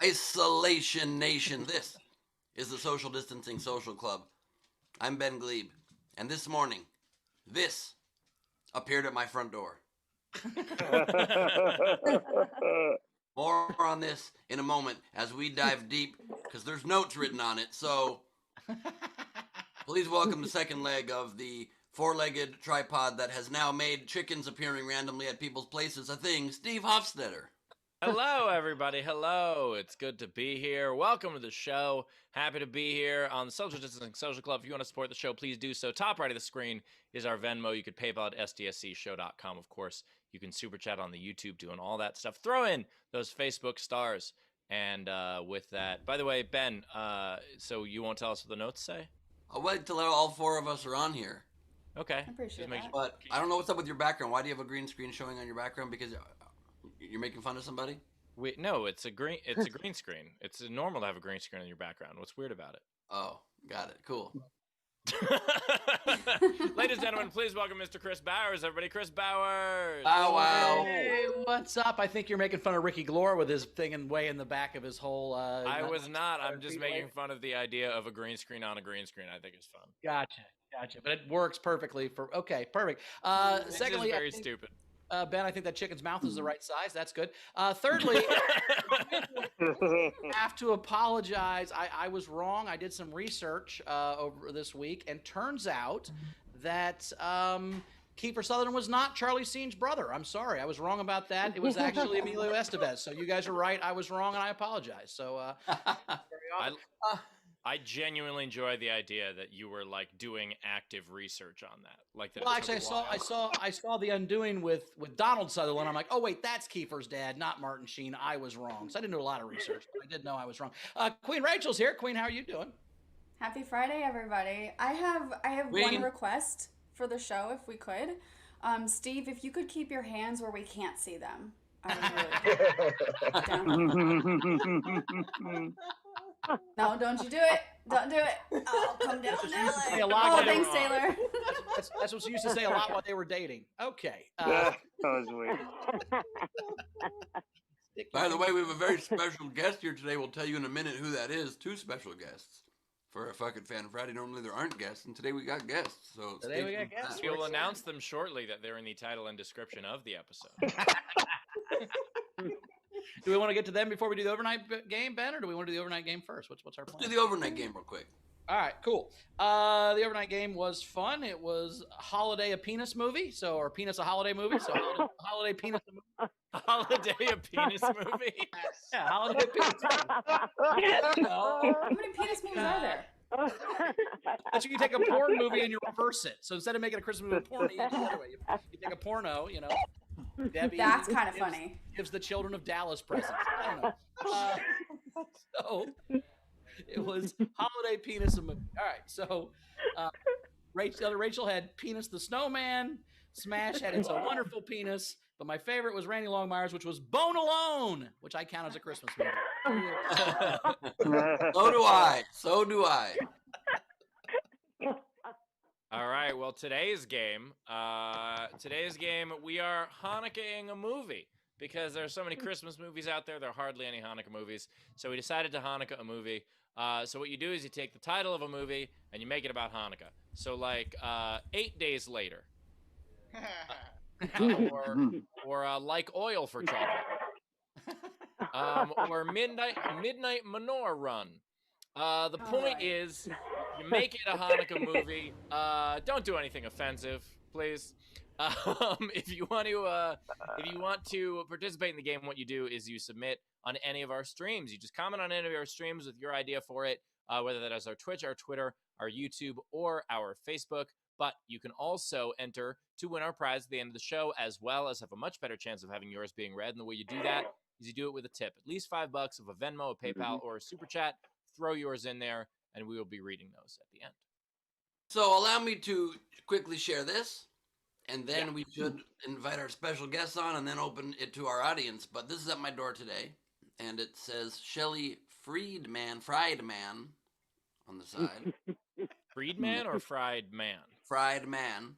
Isolation Nation. This is the Social Distancing Social Club. I'm Ben Glebe, and this morning, this appeared at my front door. More on this in a moment as we dive deep, because there's notes written on it. So, please welcome the second leg of the four-legged tripod that has now made chickens appearing randomly at people's places a thing, Steve Hofstetter. Hello, everybody. Hello. It's good to be here. Welcome to the show. Happy to be here on the Social Distancing Social Club. If you want to support the show, please do so. Top right of the screen is our Venmo. You could PayPal at sdscshow.com. Of course, you can super chat on the YouTube, doing all that stuff. Throw in those Facebook stars. And with that, by the way, Ben, so you won't tell us what the notes say? I'll wait till all four of us are on here. Okay. I appreciate that. But I don't know what's up with your background. Why do you have a green screen showing on your background? Because you're making fun of somebody? No, it's a green screen. It's normal to have a green screen in your background. What's weird about it? Oh, got it. Cool. Ladies and gentlemen, please welcome Mr. Chris Bowers. Everybody, Chris Bowers. Bow wow. Hey, what's up? I think you're making fun of Ricky Glore with his thing way in the back of his whole. I was not. I'm just making fun of the idea of a green screen on a green screen. I think it's fun. Gotcha. But it works perfectly for. Okay, perfect. Secondly, very stupid. Ben, I think that chicken's mouth is the right size. That's good. Thirdly, I have to apologize. I was wrong. I did some research over this week, and turns out that Kiefer Sutherland was not Charlie Sheen's brother. I'm sorry. I was wrong about that. It was actually Emilio Estevez. So you guys are right. I was wrong, and I apologize. So I genuinely enjoy the idea that you were like doing active research on that. Like that. Well, actually, I saw The Undoing with Donald Sutherland. I'm like, oh wait, that's Kiefer's dad, not Martin Sheen. I was wrong. So I didn't do a lot of research, but I did know I was wrong. Queen Rachel's here. Queen, how are you doing? Happy Friday, everybody. I have one request for the show, if we could. Steve, if you could keep your hands where we can't see them, I would really No, don't you do it. Don't do it. Oh, come down, Taylor. Oh, thanks, Taylor. That's what she used to say a lot while they were dating. Okay. That was weird. By the way, we have a very special guest here today. We'll tell you in a minute who that is. Two special guests for a fucking Fan Friday. Normally there aren't guests, and today we got guests. So today we got guests. We'll announce them shortly that they're in the title and description of the episode. Do we want to get to them before we do the overnight game, Ben, or do we want to do the overnight game first? What's our plan? Let's do the overnight game real quick. All right, cool. The overnight game was fun. It was Holiday a Penis movie, or Penis a Holiday movie. So Holiday Penis a movie. Holiday a Penis movie? Yeah, Holiday a Penis movie. How many penis movies are there? But you can take a porn movie and you reverse it. So instead of making a Christmas movie porn, you do it the other way. You take a porno, Debbie That's kind of funny. Gives the children of Dallas presents. I don't know. So it was Holiday Penis a movie. All right. So Rachel had Penis the Snowman. Smash had It's a Wonderful Penis. But my favorite was Randy Longmire's, which was Bone Alone, which I count as a Christmas movie. So do I. All right, well, today's game, we are Hanukkah-ing a movie because there are so many Christmas movies out there. There are hardly any Hanukkah movies, so we decided to Hanukkah a movie. So what you do is you take the title of a movie and you make it about Hanukkah. So like 8 Days Later, or Like Oil for Chocolate, or Midnight Menorah Run. The point is, you make it a Hanukkah movie. Don't do anything offensive, please. If you want to participate in the game, what you do is you submit on any of our streams. You just comment on any of our streams with your idea for it, whether that is our Twitch, our Twitter, our YouTube, or our Facebook. But you can also enter to win our prize at the end of the show, as well as have a much better chance of having yours being read. And the way you do that is you do it with a tip, at least $5 of a Venmo, a PayPal, or a Super Chat. Throw yours in there, and we will be reading those at the end. So allow me to quickly share this, and then we should invite our special guests on and then open it to our audience. But this is at my door today, and it says Shelley Friedman on the side. Friedman or Fried Man? Fried Man.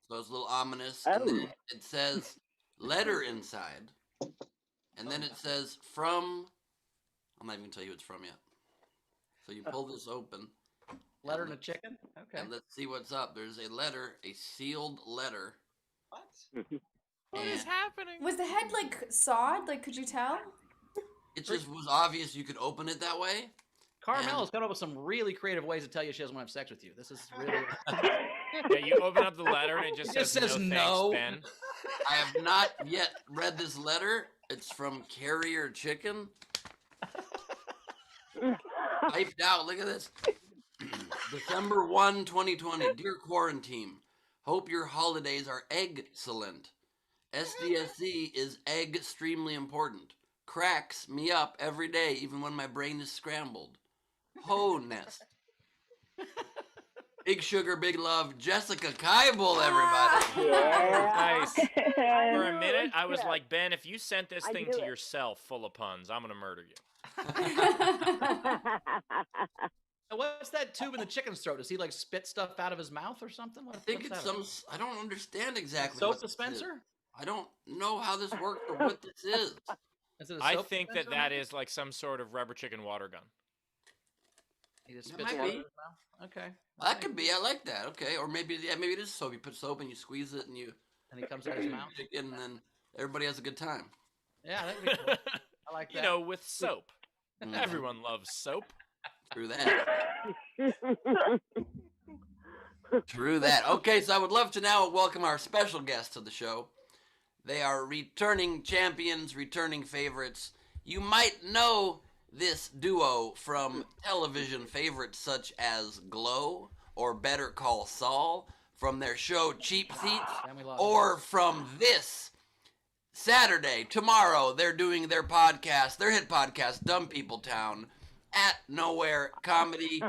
So it's a little ominous. And then it says letter inside. And then it says from, I'm not even going to tell you who it's from yet. So you pull this open. Letter and a chicken? Okay. And let's see what's up. There's a letter, a sealed letter. What? What is happening? Was the head like sawed? Like, could you tell? It just was obvious you could open it that way. Carmela's come up with some really creative ways to tell you she doesn't want to have sex with you. This is really... Yeah, you open up the letter and it just says no. Thanks, Ben. I have not yet read this letter. It's from Carrier Chicken. Typed out. Look at this. December 1, 2020. Dear Quarantine, hope your holidays are excellent. SDSC is extremely important. Cracks me up every day, even when my brain is scrambled. Ho nest. Big sugar, big love. Jessica Keibel, everybody. Yeah. Nice. For a minute, I was like, Ben, if you sent this thing to yourself full of puns, I'm going to murder you. What's that tube in the chicken's throat? Does he like spit stuff out of his mouth or something? I think it's some. I don't understand exactly. Soap dispenser? I don't know how this works or what this is. Is it a I soap think dispenser? that is like some sort of rubber chicken water gun. He just spits water in his mouth? Okay. That could be. I like that. Okay. Or maybe maybe it is soap. You put soap and you squeeze it and you. And he comes out of his mouth. And then everybody has a good time. Yeah, that'd be cool. I like that. You know, with soap. Everyone loves soap. True that. True that. Okay, so I would love to now welcome our special guest to the show. They are returning champions, returning favorites. You might know this duo from television favorites such as Glow or Better Call Saul, from their show Cheap Seats, or from this Saturday, tomorrow, they're doing their podcast, their hit podcast, Dumb People Town, at Nowhere Comedy.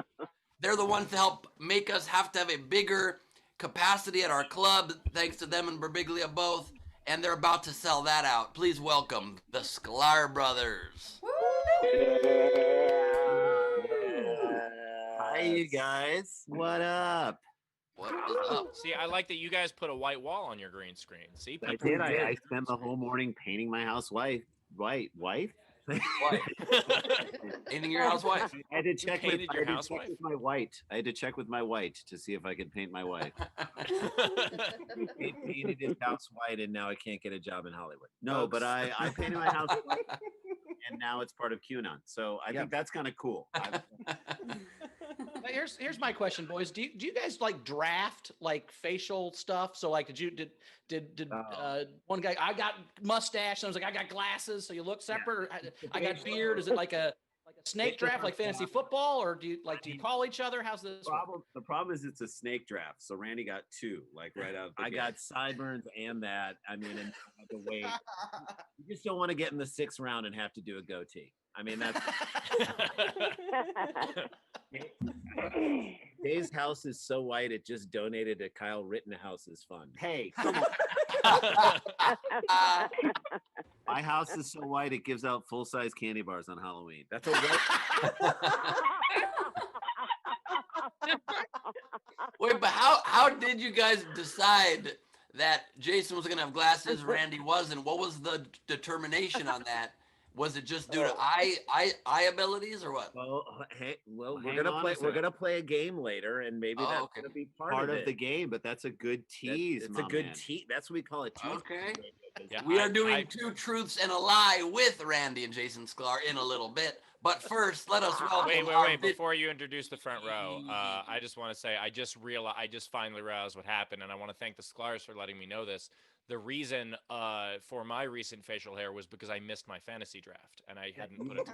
They're the ones to help make us have to have a bigger capacity at our club, thanks to them and Birbiglia both, and they're about to sell that out. Please welcome the Sklar brothers. Hi, you guys. What up? What is up? See, I like that you guys put a white wall on your green screen. See, I did. I spent the whole morning painting my house white. Wife? Painting your house white. I had to check with my white. I had to check with my white to see if I could paint my wife. He painted his house white, and now I can't get a job in Hollywood. No, but I painted my house white, and now it's part of QAnon. So I think that's kind of cool. Here's my question, boys. Do you guys like draft like facial stuff? So like, did one guy, I got mustache, and I was like, I got glasses, so you look separate. Or I got beard. Is it like a snake draft, like fantasy football, or do you call each other? How's this? The problem is it's a snake draft. So Randy got two, like right out. I got sideburns and that. I mean, and the weight. You just don't want to get in the 6th round and have to do a goatee. I mean, that's. Dave's house is so white it just donated to Kyle Rittenhouse's fund. Hey, come on. My house is so white it gives out full-size candy bars on Halloween. That's a white. Wait, but how did you guys decide that Jason was gonna have glasses, Randy wasn't? What was the determination on that? Was it just due to eye abilities or what? Well, we're gonna play a game later, and maybe that's gonna be part of the game. But that's a good tease. It's a good tease. That's what we call a tease. Okay. Yeah, we are doing two truths and a lie with Randy and Jason Sklar in a little bit. But first, let us welcome. Wait! Before you introduce the front row, I just want to say I just finally realized what happened, and I want to thank the Sklars for letting me know this. The reason for my recent facial hair was because I missed my fantasy draft, and I hadn't put it.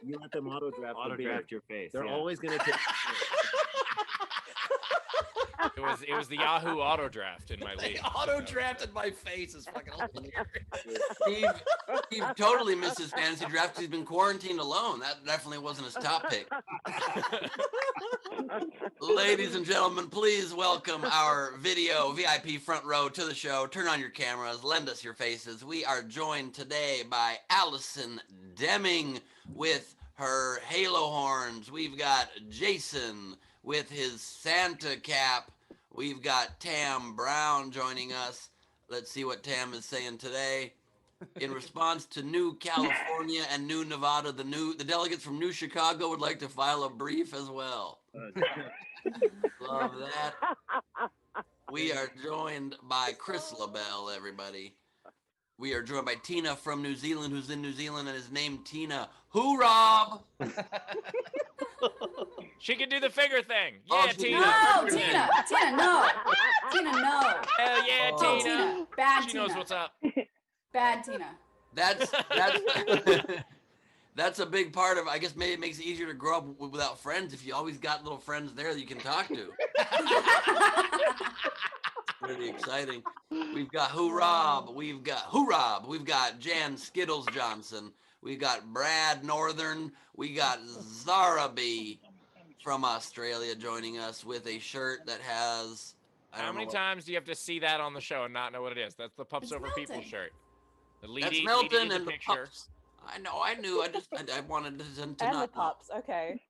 You let them auto draft your face. They're always going to take. It was the Yahoo auto draft in my league. Auto drafted my face is fucking hilarious. Steve totally missed his fantasy draft. He's been quarantined alone. That definitely wasn't his top pick. Ladies and gentlemen, please welcome our video VIP front row to the show. Turn on your cameras. Lend us your faces. We are joined today by Allison Deming with her halo horns. We've got Jason with his Santa cap. We've got Tam Brown joining us. Let's see what Tam is saying today. In response to New California and New Nevada, the delegates from New Chicago would like to file a brief as well. Love that. We are joined by Chris LaBelle, everybody. We are joined by Tina from New Zealand, who's in New Zealand and is named Tina. Who, Rob? She can do the figure thing. Oh, Yeah, she- Tina. No, represent. Tina, no. Tina, no. Hell yeah, Oh. Tina. Tina, bad She Tina. knows what's up. Bad Tina. That's that's a big part of. I guess maybe it makes it easier to grow up without friends if you always got little friends there that you can talk to. Pretty exciting. We've got Who Rob. We've got Jan Skittles Johnson. We've got Brad Northern. We got Zara B from Australia joining us with a shirt that has. How many times do you have to see that on the show and not know what it is? That's the Pups It's Over People Milton. shirt. The That's Leedy Milton is a and the picture. pups. I know. I knew. I wanted to And not the know. pups. Okay.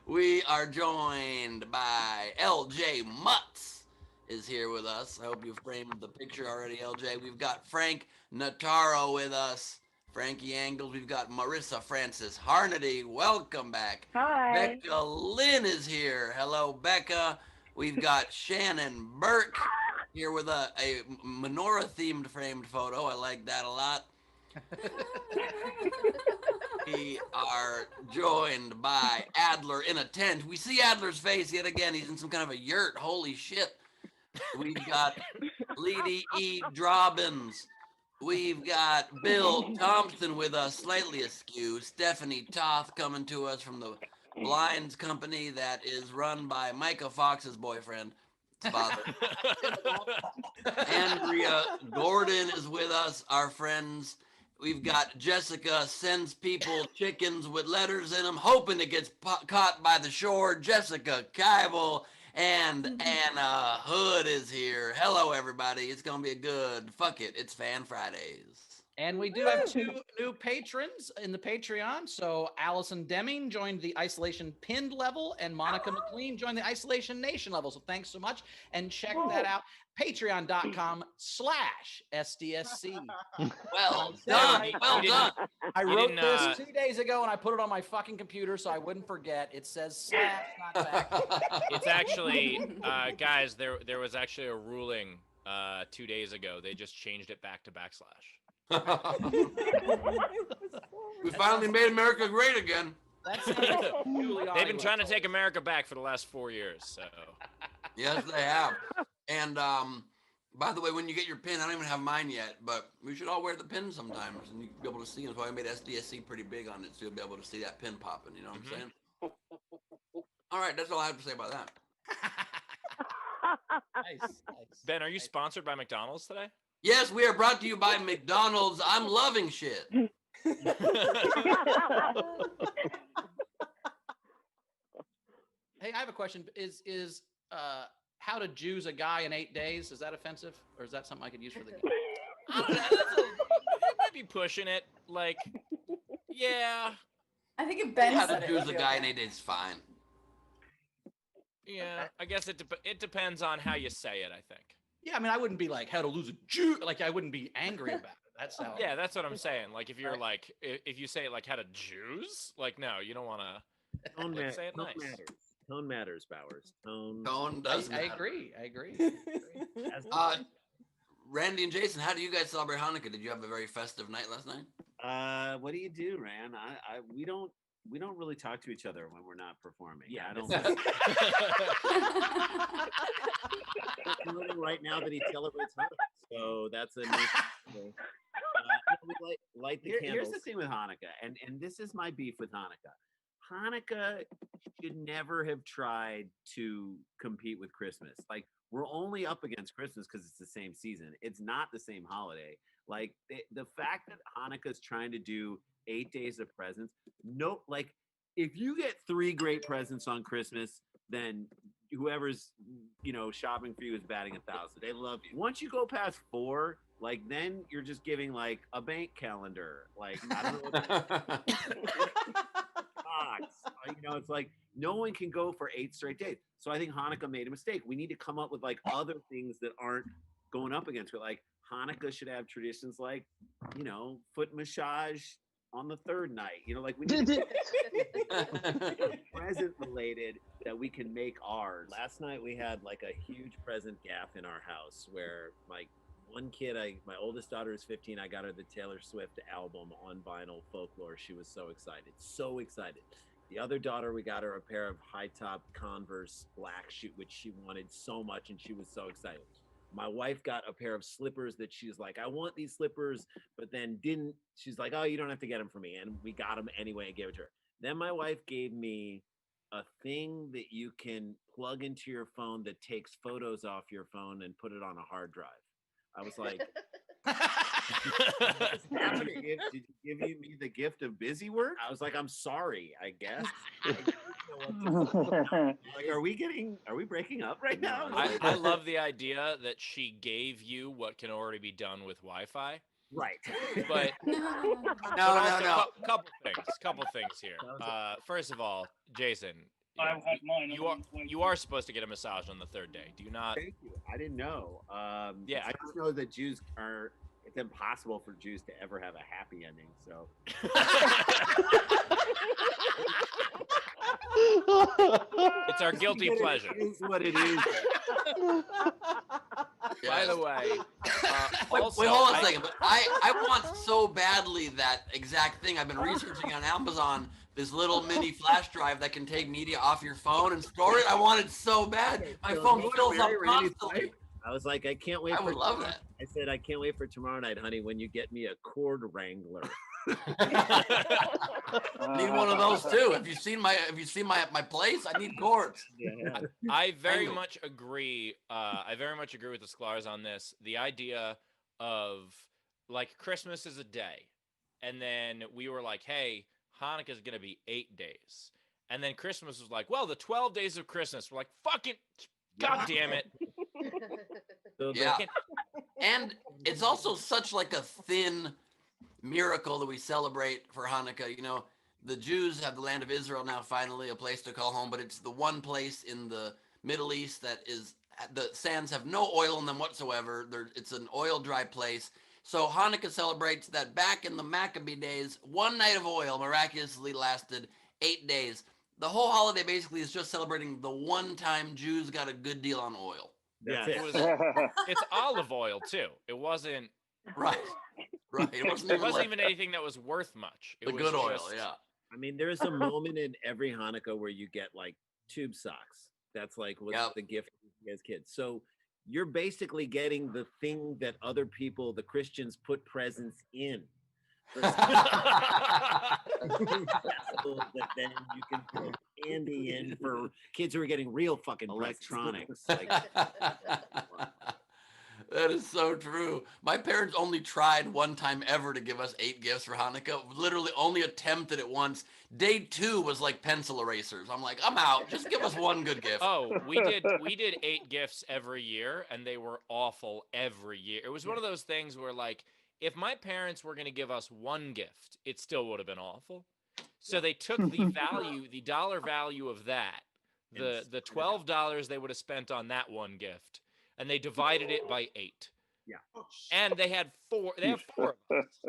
We are joined by LJ Mutz is here with us. I hope you framed the picture already, LJ. We've got Frank Notaro with us. Frankie Angles. We've got Marissa Francis Harnedy. Welcome back. Hi. Becca Lynn is here. Hello, Becca. We've got Shannon Burke here with a menorah-themed framed photo. I like that a lot. We are joined by Adler in a tent. We see Adler's face yet again. He's in some kind of a yurt. Holy shit. We've got Leedy E. Drobbins. We've got Bill Thompson with us, slightly askew. Stephanie Toth coming to us from the blinds company that is run by Micah Fox's boyfriend, his father. Andrea Gordon is with us, our friends. We've got Jessica sends people chickens with letters in them, hoping it gets caught by the shore. Jessica Keibel and Anna Hood is here. Hello, everybody. It's going to be a good, fuck it, it's Fan Fridays. And we do have 2 new patrons in the Patreon. So Allison Deming joined the Isolation Pinned level, and Monica McLean joined the Isolation Nation level. So thanks so much. And check that out. Patreon.com/SDSC. Well done. Well done. I You wrote didn't, this 2 days ago, and I put it on my fucking computer so I wouldn't forget. It says / not back. It's actually, guys, there was actually a ruling 2 days ago. They just changed it back to /. We finally made America great again. That's They've been trying to take America back for the last 4 years. So Yes, they have. And by the way, when you get your pin, I don't even have mine yet, but we should all wear the pin sometimes, and you'll be able to see. That's why I made SDSC pretty big on it, so you'll be able to see that pin popping. You know what I'm saying? All right, that's all I have to say about that. nice. Ben, are you sponsored by McDonald's today? Yes, we are brought to you by McDonald's. I'm loving shit. Hey, I have a question. Is how to Jews a guy in 8 days? Is that offensive, or is that something I could use for the game? I don't know. You might be pushing it. Like, yeah, I think if Ben How said to it, choose it'd a be guy okay. in 8 days is fine. yeah. I guess it depends on how you say it. I think. Yeah, I mean, I wouldn't be like how to lose a Jew. Like, I wouldn't be angry about it. That's how. Yeah, that's what I'm saying. Like, if you're like, if you say it like how to Jews, like, no, you don't want to. Tone, Like, say it tone nice. matters. Tone matters, Bowers. Tone. Tone does I matter. agree. I agree. As Randy and Jason, how do you guys celebrate Hanukkah? Did you have a very festive night last night? what do you do, Ran? We don't really talk to each other when we're not performing. Yeah, I don't. this Right now that he celebrates Hanukkah, so that's a new. We light the candles. Here's the thing with Hanukkah, and this is my beef with Hanukkah. Hanukkah should never have tried to compete with Christmas. Like, we're only up against Christmas because it's the same season. It's not the same holiday. Like, the fact that Hanukkah's trying to do 8 days of presents, no, like, if you get 3 great presents on Christmas, then whoever's, shopping for you is batting 1,000. They love you. Once you go past 4, like, then you're just giving, like, a bank calendar. Like, I don't know what it's like no one can go for 8 straight days. So I think Hanukkah made a mistake. We need to come up with like other things that aren't going up against it. Like Hanukkah should have traditions like, foot massage on the third night. Like we need to present related that we can make ours. Last night we had like a huge present gaffe in our house where one kid, my oldest daughter is 15. I got her the Taylor Swift album on vinyl, Folklore. She was so excited, so excited. The other daughter, we got her a pair of high top Converse black shoe, which she wanted so much, and she was so excited. My wife got a pair of slippers that she's like, I want these slippers, but then didn't. She's like, oh, you don't have to get them for me. And we got them anyway and gave it to her. Then my wife gave me a thing that you can plug into your phone that takes photos off your phone and put it on a hard drive. I was like, did you give me the gift of busy work? I was like, I'm sorry, I guess. Like, are we breaking up right now? I love the idea that she gave you what can already be done with Wi-Fi. Right. But no. Couple things here. First of all, Jason, I had mine. you are supposed to get a massage on the third day. Do you not? Thank you. I didn't know. Yeah, I just know that it's impossible for Jews to ever have a happy ending. So. It's our guilty pleasure. It is what it is. By the way, wait, also, hold on a second. But I want so badly that exact thing. I've been researching on Amazon. This little mini flash drive that can take media off your phone and store it. I want it so bad. My phone fills up constantly. I was like, I can't wait. I would love that. I said, I can't wait for tomorrow night, honey, when you get me a cord wrangler. Need one of those too. Have you seen my place? I need cords. Yeah. I very much agree. I very much agree with the Sklars on this. The idea of like Christmas is a day, and then we were like, hey, Hanukkah is gonna be 8 days, and then Christmas was like, well, the 12 days of Christmas. We're like, fuck it, god damn it. Yeah, and it's also such like a thin miracle that we celebrate for Hanukkah. The Jews have the land of Israel now, finally a place to call home, but it's the one place in the Middle East that is, the sands have no oil in them whatsoever. It's an oil dry place. So Hanukkah celebrates that back in the Maccabee days, one night of oil miraculously lasted 8 days. The whole holiday basically is just celebrating the one time Jews got a good deal on oil. That's It it. was, it's olive oil too. It wasn't Right. It wasn't even anything that was worth much. It the was good oil, just- yeah. I mean, there is a moment in every Hanukkah where you get like tube socks. That's like what's the gift as kids. So you're basically getting the thing that other people, the Christians, put presents in. That then you can put candy in for kids who are getting real fucking electronics. That is so true. My parents only tried one time ever to give us 8 gifts for Hanukkah. Literally only attempted it once. Day 2 was like pencil erasers. I'm like, I'm out. Just give us one good gift. Oh, we did 8 gifts every year, and they were awful every year. It was one of those things where, like, if my parents were going to give us one gift, it still would have been awful. So they took the dollar value of that, the $12 they would have spent on that one gift, and they divided it by 8. Yeah. And they have 4 of us.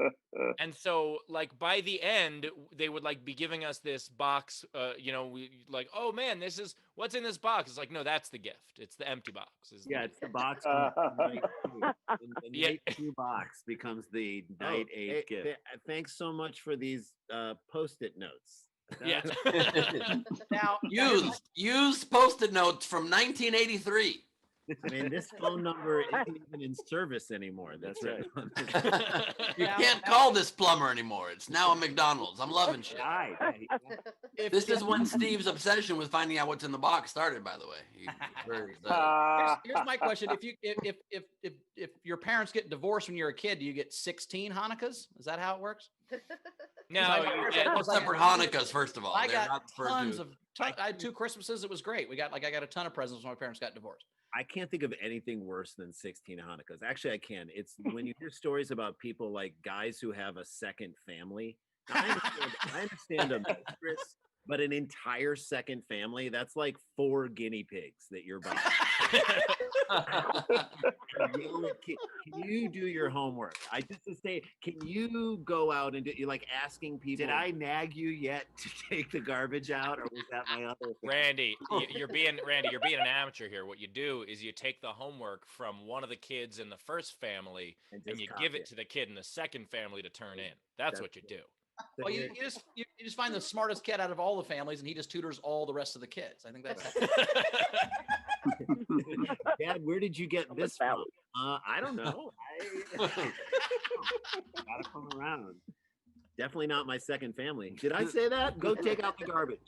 And so, like, by the end, they would, like, be giving us this box, we like, oh, man, this is, what's in this box? It's like, no, that's the gift. It's the empty box. It's the box. The night 2 box becomes the night 8 gift. Thanks so much for these Post-it notes. Yeah. Now, used Post-it notes from 1983. I mean, this phone number isn't even in service anymore. That's right. You can't call this plumber anymore. It's now a McDonald's. I'm loving shit. This is when Steve's obsession with finding out what's in the box started, by the way. Here's my question: if your parents get divorced when you're a kid, do you get 16 Hanukkahs? Is that how it works? No, you get separate Hanukkahs. First of all, I got tons of. I had 2 Christmases. It was great. I got a ton of presents when my parents got divorced. I can't think of anything worse than 16 Hanukkahs. Actually, I can. It's when you hear stories about people like guys who have a second family. I understand a mistress But an entire second family, that's like 4 guinea pigs that you're buying. Can you do your homework? I just to say, can you go out and you like asking people? Did I nag you yet to take the garbage out, or was that my other? Randy, you're being an amateur here. What you do is you take the homework from one of the kids in the first family and you give it to the kid in the second family to turn in. That's what you do. Well, you just find the smartest kid out of all the families, and he just tutors all the rest of the kids. I think that's. Dad, where did you get this from? I don't know. Gotta come around. Definitely not my second family. Did I say that? Go take out the garbage.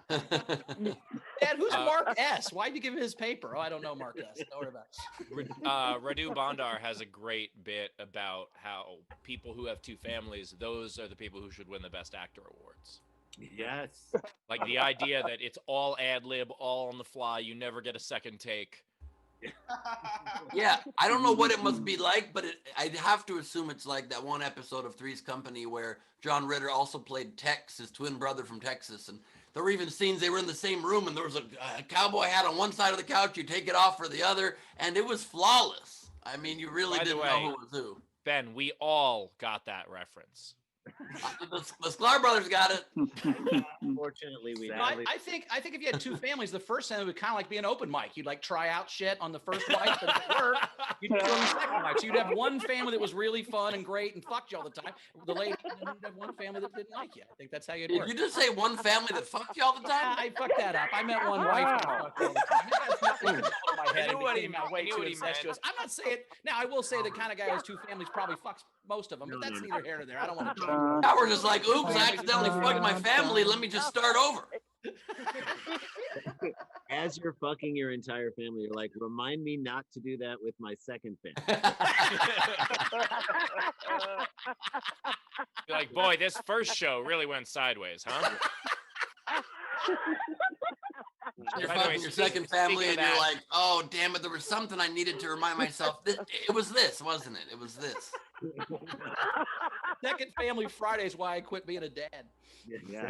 Dad, who's Mark S? Why'd you give him his paper? Oh, I don't know Mark S. Don't worry about it. Radu Bandar has a great bit about how people who have 2 families, those are the people who should win the Best Actor awards. Yes. Like the idea that it's all ad lib, all on the fly, you never get a second take. Yeah, I don't know what it must be like, but I'd have to assume it's like that one episode of Three's Company where John Ritter also played Tex, his twin brother from Texas, and there were even scenes they were in the same room, and there was a cowboy hat on one side of the couch, you take it off for the other, and it was flawless. I mean, you really didn't know who was who. Ben, we all got that reference. The Sklar brothers got it. Unfortunately, we. I think if you had 2 families, the first family would kind of like be an open mic. You'd like try out shit on the first wife, and if it worked, you'd go on the second wife. So you'd have one family that was really fun and great and fucked you all the time. The lady, and then you'd have one family that didn't like you. I think that's how you'd work. Did you just say one family that fucked you all the time? I fucked that up. I meant one wife that fucked all the time. That's nothing in my head. I knew what he meant. Way too incestuous. I'm not saying. Now I will say the kind of guy who has 2 families probably fucks most of them, but that's neither here nor there. I don't want to. Now we're just like, oops, I accidentally fucked my family. Let me just start over. As you're fucking your entire family, you're like, remind me not to do that with my second family. You're like, boy, this first show really went sideways, huh? You're fucking your second family, and you're like, oh, damn it, there was something I needed to remind myself. It was this, wasn't it? It was this. Second family Friday is why I quit being a dad. Yeah.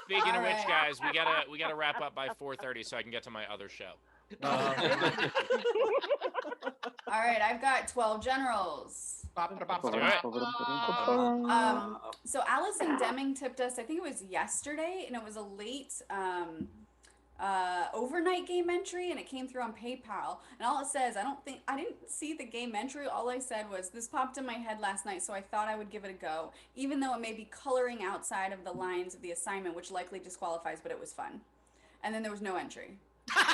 Speaking of which, guys, we gotta wrap up by 4:30 so I can get to my other show. All right, I've got 12 generals. So Allison Deming tipped us, I think it was yesterday, and it was a late overnight game entry, and it came through on PayPal. And all it says, I didn't see the game entry. All I said was, this popped in my head last night, so I thought I would give it a go, even though it may be coloring outside of the lines of the assignment, which likely disqualifies, but it was fun. And then there was no entry. Listen,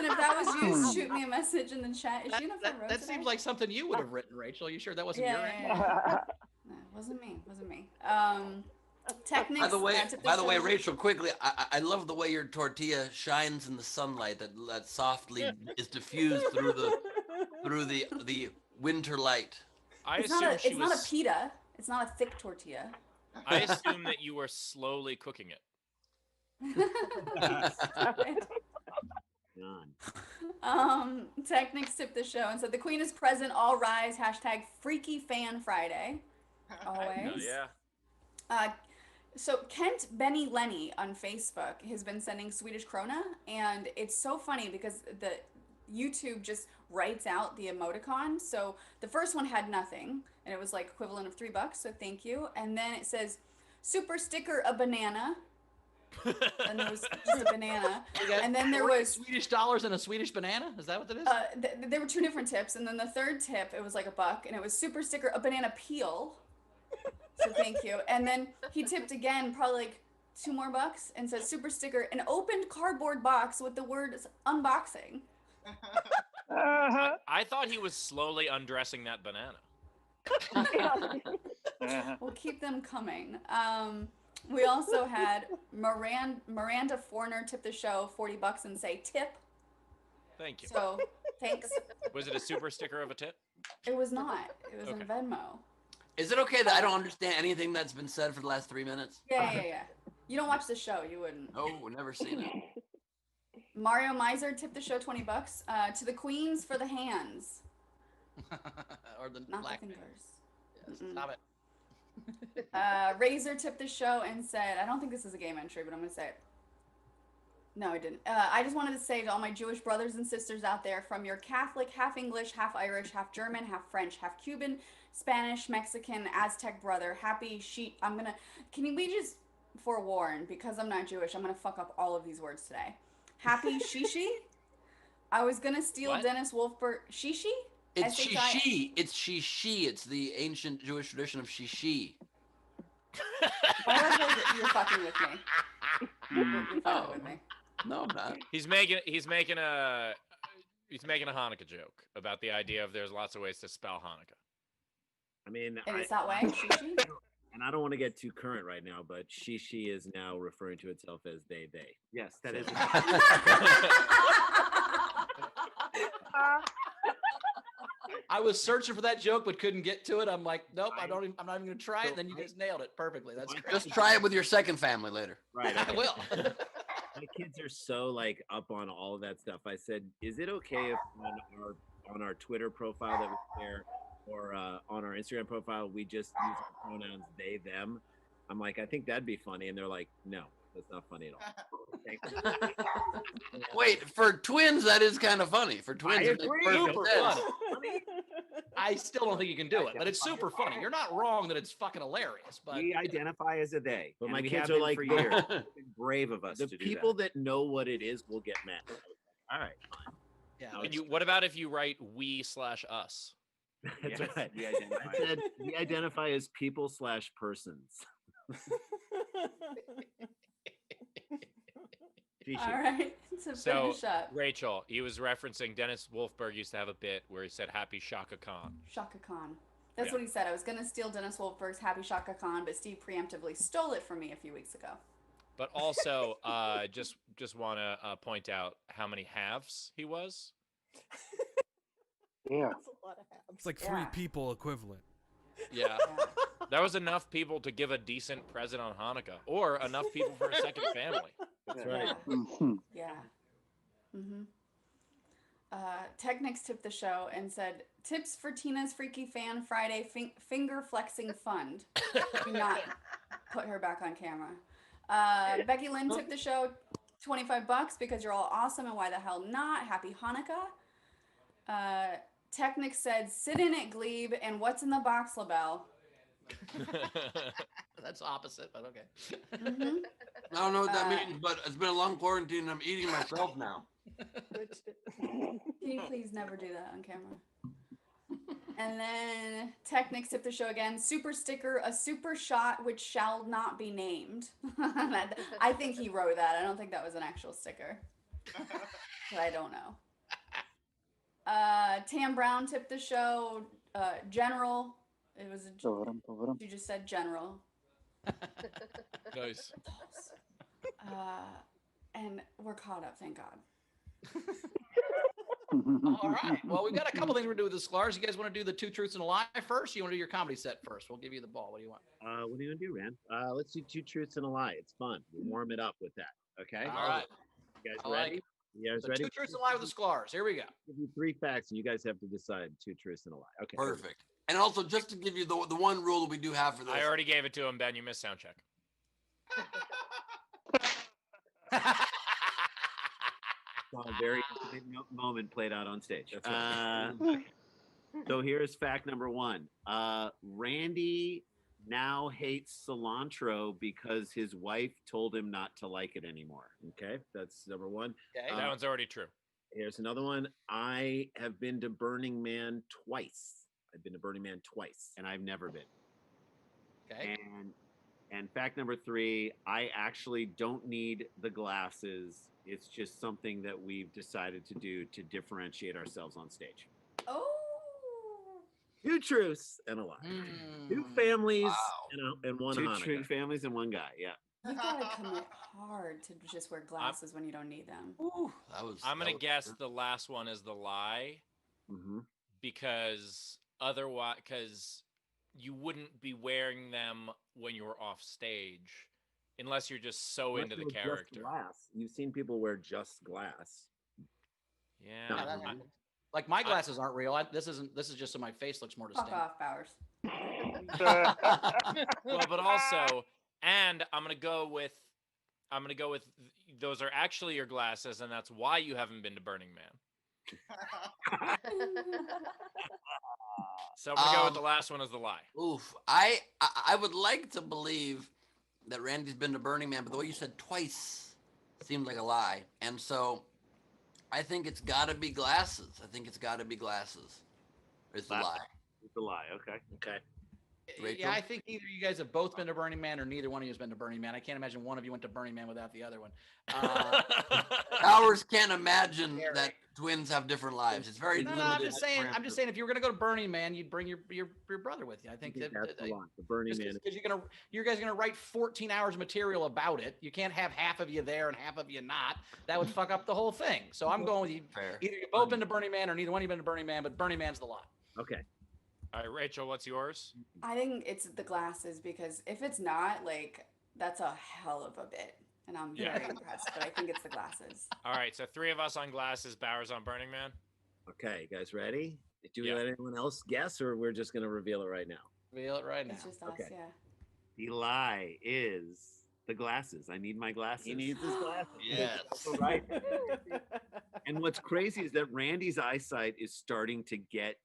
if that was you, shoot me a message in the chat. Is she in a front row that today? seems like something you would have written, Rachel. You sure that wasn't your end? No, it wasn't me. Technics. By the way, Rachel, quickly, I love the way your tortilla shines in the sunlight. That softly is diffused through the winter light. It's not a pita. It's not a thick tortilla. I assume that you were slowly cooking it. Technics tip the show and said the Queen is present. All rise. # Freaky Fan Friday. Always. Yeah. So Kent Benny Lenny on Facebook has been sending Swedish krona, and it's so funny because the YouTube just writes out the emoticon. So the first one had nothing, and it was like equivalent of $3. So thank you. And then it says super sticker a banana. And there was just a banana, and then there was Swedish dollars and a Swedish banana. Is that what that is? There were 2 different tips, and then the third tip, it was like $1, and it was super sticker a banana peel. So thank you. And then he tipped again, probably like $2 more, and said super sticker an opened cardboard box with the words unboxing. I thought he was slowly undressing that banana. We'll keep them coming. We also had Miranda Forner tip the show $40 and say tip. Thank you. So thanks. Was it a super sticker of a tip? It was not. It was in Venmo. Is it okay that I don't understand anything that's been said for the last 3 minutes? Yeah. You don't watch the show, you wouldn't. Oh, never seen it. Mario Miser tipped the show $20. To the Queens for the hands. Or the Not black the man. fingers. Yes, stop it. Razor tipped the show and said, I don't think this is a game entry, but I'm going to say it. No, I didn't. I just wanted to say to all my Jewish brothers and sisters out there, from your Catholic, half English, half Irish, half German, half French, half Cuban, Spanish, Mexican, Aztec brother, happy sheep. We just forewarn, because I'm not Jewish, I'm going to fuck up all of these words today. Happy Shishi. I was going to steal What? Dennis Wolfberg. Shishi? It's S-H-I- shishi. It's shishi. It's the ancient Jewish tradition of shishi. Why do I feel like you're fucking with me? You're fucking with me. No, I'm not. He's making a Hanukkah joke about the idea of there's lots of ways to spell Hanukkah. I mean, And it's that way, Shishi? and I don't want to get too current right now, but she is now referring to itself as they. Yes, that is. I was searching for that joke but couldn't get to it. I'm like, nope, I'm not even going to try it. And then you just nailed it perfectly. That's great. Just try it with your second family later. Right. I will. My kids are so like up on all of that stuff. I said, is it okay if on our Twitter profile that we share or on our Instagram profile we just use our pronouns they, them? I'm like, I think that'd be funny. And they're like, no, that's not funny at all. Wait, for twins, that is kind of funny. For twins, it makes perfect Super sense. funny. I still don't think you can do it, but it's super funny. You're not wrong that it's fucking hilarious. But We identify as a they. But And my we kids have are been like, for "But years." it's brave of us. The to do people that know what it is will get mad. All right, yeah, No, And what about if you write we/us? that's Yes, right. we identify. I said we identify as people/persons. All right, to So, finish up. Rachel, he was referencing Dennis Wolfberg used to have a bit where he said Happy Shaka Khan. Shaka Khan. That's Yeah. what he said. I was going to steal Dennis Wolfberg's Happy Shaka Khan, but Steve preemptively stole it from me a few weeks ago. But also, just want to point out how many halves he was. Yeah. It's like three Yeah. people equivalent. Yeah. Yeah. That was enough people to give a decent present on Hanukkah, or enough people for a second family. That's right. Mhm. Yeah. Mm-hmm. Technics tipped the show and said, tips for Tina's Freaky Fan Friday finger flexing fund. Do not put her back on camera. Becky Lynn tipped the show $25 because you're all awesome and why the hell not? Happy Hanukkah. Technics said, sit in it, Glebe, and what's in the box, LaBelle? that's opposite, but okay. Mm-hmm. I don't know what that means, but it's been a long quarantine and I'm eating myself now. Can you please never do that on camera? And then Technics tipped the show again. Super sticker, a super shot which shall not be named. I think he wrote that. I don't think that was an actual sticker. But I don't know. Tam Brown tipped the show. General. It was you just said general. Nice. And we're caught up, thank God. All right. Well, we've got a couple things we're doing with the Sklars. You guys want to do the two truths and a lie first? Or you want to do your comedy set first? We'll give you the ball. What do you want? What do you want to do, Rand? Let's do two truths and a lie. It's fun. We'll warm it up with that. Okay. All right. You guys I like ready? it. You guys The ready? two truths and a lie with the Sklars. Here we go. I'll give you 3 facts, and you guys have to decide 2 truths and a lie. Okay. Perfect. And also, just to give you the one rule that we do have for this. I already gave it to him, Ben. You missed sound check. A very interesting moment played out on stage. That's right. So here's fact number 1. Randy now hates cilantro because his wife told him not to like it anymore. Okay, that's number 1. Okay. That one's already true. Here's another one. I have been to Burning Man twice. I've been to Burning Man twice, and I've never been. Okay. And fact number 3, I actually don't need the glasses. It's just something that we've decided to do to differentiate ourselves on stage. Oh. 2 truths and a lie. 2 Mm. families and one 2 Hanukkah. true families and 1 guy. Yeah. You gotta commit hard to just wear glasses when you don't need them. Ooh, that was. I'm that gonna was- guess the last one is the lie Mm-hmm. because otherwise, because you wouldn't be wearing them when you were off stage, unless you're just so into the character. Glass. You've seen people wear just glass. Yeah, No, Yeah, that I- happens. Like my glasses aren't real. This is just so my face looks more Fuck distinct. off, Bowers. Well, but also, and I'm gonna go with those are actually your glasses, and that's why you haven't been to Burning Man. So I'm gonna go with the last one as the lie. Oof. I would like to believe that Randy's been to Burning Man, but the way you said twice seemed like a lie. And so I think it's got to be glasses. It's the lie. It's a lie. Okay. Okay. Rachel? Yeah, I think either you guys have both been to Burning Man or neither one of you has been to Burning Man. I can't imagine one of you went to Burning Man without the other one. Powers can't imagine that twins have different lives. It's very limited. I'm just saying, if you were gonna go to Burning Man, you'd bring your brother with you. I think that's a lot. The Burning Man, because you guys are gonna write 14 hours of material about it. You can't have half of you there and half of you not. That would fuck up the whole thing. So I'm going with you. Fair. Either you've both been to Burning Man or neither one of you been to Burning Man, but Burning Man's the lot. Okay. All right, Rachel, what's yours? I think it's the glasses because if it's not, like, that's a hell of a bit. And I'm very impressed, but I think it's the glasses. All right, so 3 of us on glasses, Bowers on Burning Man. Okay, you guys ready? Do we let anyone else guess, or we're just going to reveal it right now? Reveal it right now. It's just us, Okay. yeah. The lie is the glasses. I need my glasses. He needs his glasses. Yes. Right. And what's crazy is that Randy's eyesight is starting to get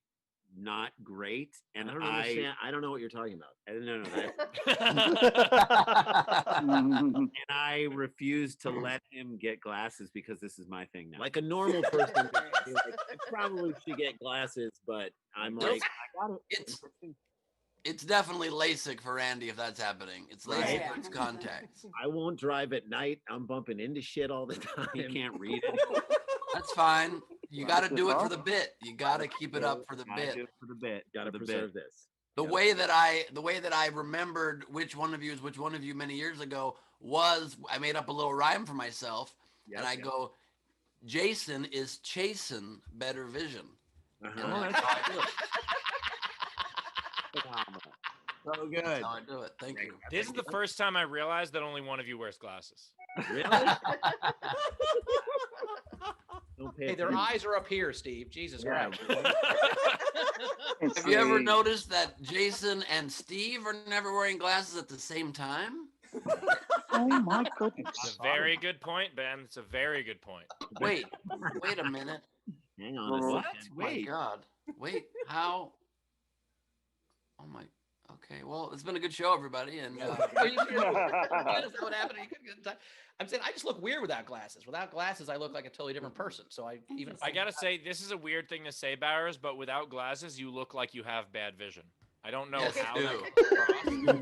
not great, and I don't understand. I don't know what you're talking about. No. And I refuse to let him get glasses because this is my thing now. Like a normal person, I probably should get glasses, but I'm like, I got it. It's definitely LASIK for Randy if that's happening. It's LASIK for its contacts. I won't drive at night. I'm bumping into shit all the time. You can't read it. That's fine. You got to do it for the bit. You got to keep it up for the bit. Do it for the bit. Got to preserve this. The way that I remembered which one of you is which one of you many years ago was I made up a little rhyme for myself, and I go, Jason is chasing better vision. And that's how I do it. So good. That's how I do it. Thank you. This is the first time I realized that only one of you wears glasses. Really? Hey, their eyes are up here, Steve. Jesus Christ. Have you ever noticed that Jason and Steve are never wearing glasses at the same time? Oh my goodness. It's a very good point, Ben. It's a very good point. Wait a minute. Hang on a What? second. My God. Wait, how? Oh my. Okay, well, it's been a good show, everybody, and Is that what happened? You couldn't get in time. I'm saying I just look weird without glasses. Without glasses, I look like a totally different person. So I gotta say, this is a weird thing to say, Bowers, but without glasses, you look like you have bad vision. I don't know how that comes across, but it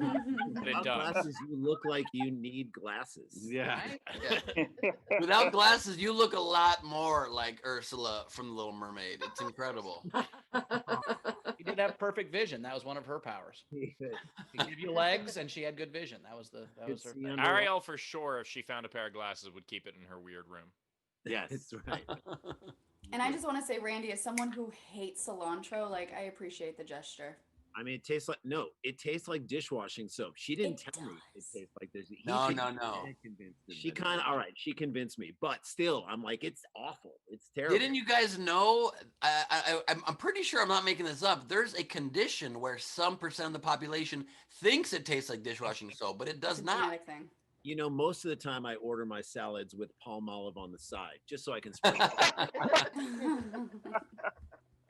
Without does. glasses, you look like you need glasses. Yeah. Yeah. Without glasses, you look a lot more like Ursula from The Little Mermaid. It's incredible. She did have perfect vision. That was one of her powers. She gave you legs, and she had good vision. That was her thing. Ariel, for sure, if she found a pair of glasses, would keep it in her weird room. Yes, that's right. And I just want to say, Randy, as someone who hates cilantro, like, I appreciate the gesture. I mean, it tastes like dishwashing soap. She didn't tell me it tastes like this. No. She she convinced me, but still, I'm like, it's awful. It's terrible. Didn't you guys know? I'm pretty sure I'm not making this up. There's a condition where some percent of the population thinks it tastes like dishwashing soap, but it does It's a not. genetic thing. You know, most of the time I order my salads with palm olive on the side, just so I can sprinkle.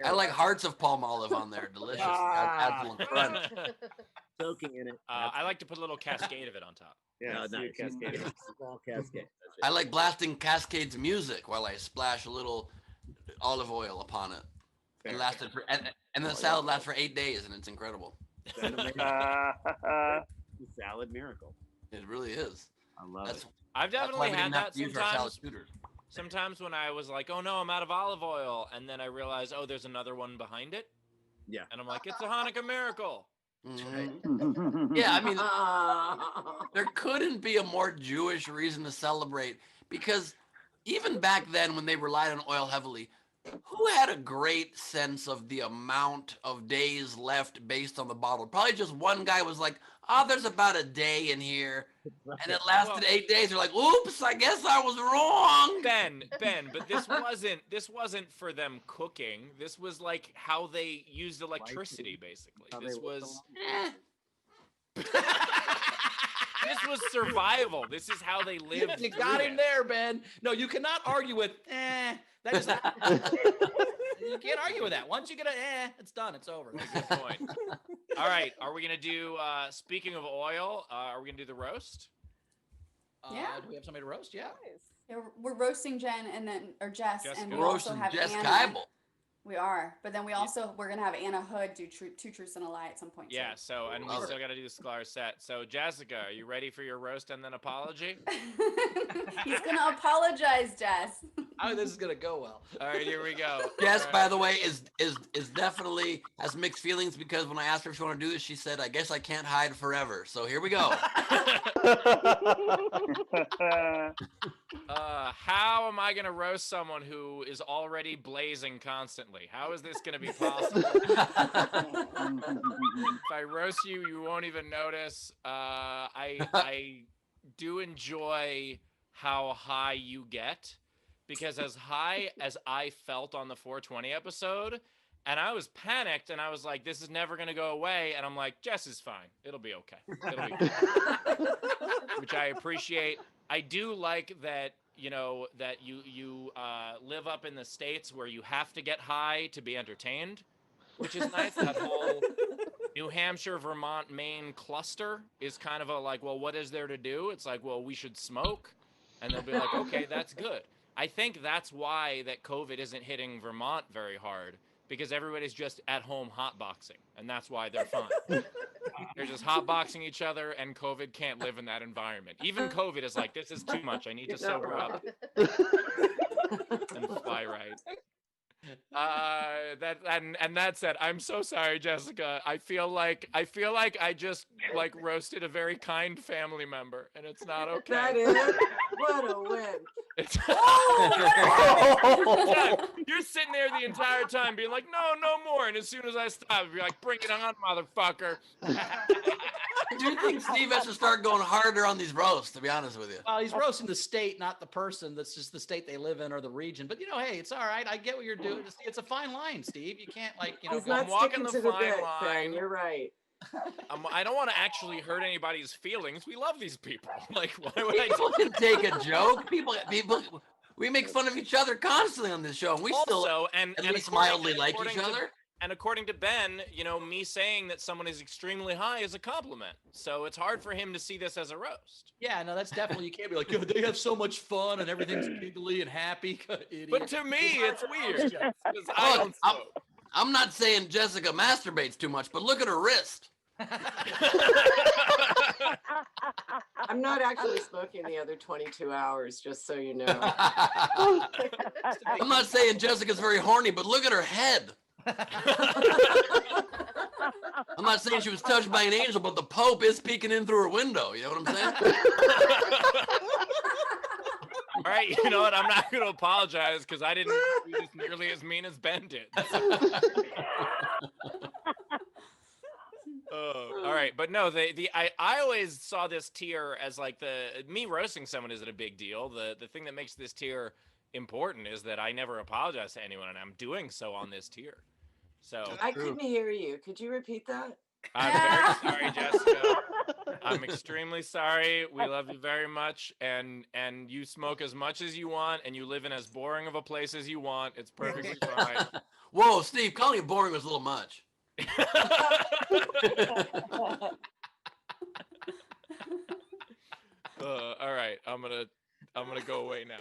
I like hearts of palm olive on there. Delicious. Adds a little crunch. Soaking in it. I like to put a little cascade of it on top. Yeah, nice. Small cascade. I like blasting Cascades music while I splash a little olive oil upon it. It lasted for, and the salad lasts for 8 days, and it's incredible. Salad miracle. It really is. I love it. I've definitely had that sometimes. Shooters. Sometimes when I was like, oh no, I'm out of olive oil. And then I realized, oh, there's another one behind it. Yeah. And I'm like, it's a Hanukkah miracle. Mm-hmm. Yeah, I mean, there couldn't be a more Jewish reason to celebrate because even back then when they relied on oil heavily, Who had a great sense of the amount of days left based on the bottle? Probably just one guy was like, "Oh, there's about a day in here," and it lasted 8 days. You're like, "Oops, I guess I was wrong." Ben, but this wasn't for them cooking. This was like how they used electricity, basically. This was this was survival. This is how they lived. You got him there, Ben. No, you cannot argue with that just happens. You can't argue with that. Once you get it's done. It's over. Good point. All right, are we gonna do? Speaking of oil, are we gonna do the roast? Yeah. Do we have somebody to roast? Yeah. Yeah, we're roasting Jen and then Jess, Jessica. and we We're also roasting have Jess Anna. Keibel. We are, but then we're gonna have Anna Hood do Two Truths and a Lie at some point. Yeah. So, and we Love still got to do the Sklar set. So, Jessica, are you ready for your roast and then apology? He's gonna apologize, Jess. Oh, this is gonna go well. All right, here we go. Jess, All right. by the way, is definitely has mixed feelings because when I asked her if she wanted to do this, she said, "I guess I can't hide forever." So here we go. How am I gonna roast someone who is already blazing constantly? How is this gonna be possible? If I roast you, you won't even notice. I do enjoy how high you get, because as high as I felt on the 420 episode, and I was panicked, and I was like, "This is never gonna go away," and I'm like, "Jess is fine. It'll be okay." It'll be good. Which I appreciate. I do like that, you know, that you live up in the States where you have to get high to be entertained, which is nice. That whole New Hampshire, Vermont, Maine cluster is kind of a like, well, what is there to do? It's like, well, we should smoke. And they'll be like, okay, that's good. I think that's why that COVID isn't hitting Vermont very hard, because everybody's just at home hotboxing, and that's why they're fine. They're just hotboxing each other, and COVID can't live in that environment. Even COVID is like, this is too much. I need to sober up and fly right. That said, I'm so sorry, Jessica. I feel like I just like roasted a very kind family member, and it's not okay. That is what a win. It's you're sitting there the entire time being like, no more. And as soon as I stop, you're like, bring it on, motherfucker. Do you think Steve has to start going harder on these roasts, to be honest with you? He's roasting the state, not the person. That's just the state they live in or the region. But, you know, hey, it's all right. I get what you're doing. It's a fine line, Steve. You can't, like, you know, He's go- not I'm walking sticking the to the fine bit, line. Ben. You're right. I don't want to actually hurt anybody's feelings. We love these people. Like, why would I People can take a joke. People, we make fun of each other constantly on this show, and we still also, and at and least according- mildly like according each to- other. And according to Ben, you know, me saying that someone is extremely high is a compliment. So it's hard for him to see this as a roast. Yeah, no, that's definitely, you can't be like, they have so much fun and everything's giggly and happy. Idiot. But to me, it's weird. 'Cause I Look, don't smoke. I'm not saying Jessica masturbates too much, but look at her wrist. I'm not actually smoking the other 22 hours, just so you know. I'm not saying Jessica's very horny, but look at her head. I'm not saying she was touched by an angel, but the Pope is peeking in through her window. You know what I'm saying? All right, you know what? I'm not going to apologize because I didn't do this nearly as mean as Ben did. All right, but no, I always saw this tier as like me roasting someone isn't a big deal. The thing that makes this tier important is that I never apologize to anyone, and I'm doing so on this tier. So I couldn't hear you. Could you repeat that? I'm very sorry, Jessica. I'm extremely sorry. We love you very much, and you smoke as much as you want, and you live in as boring of a place as you want. It's perfectly fine. Whoa, Steve, calling you boring was a little much. All right, I'm gonna go away now.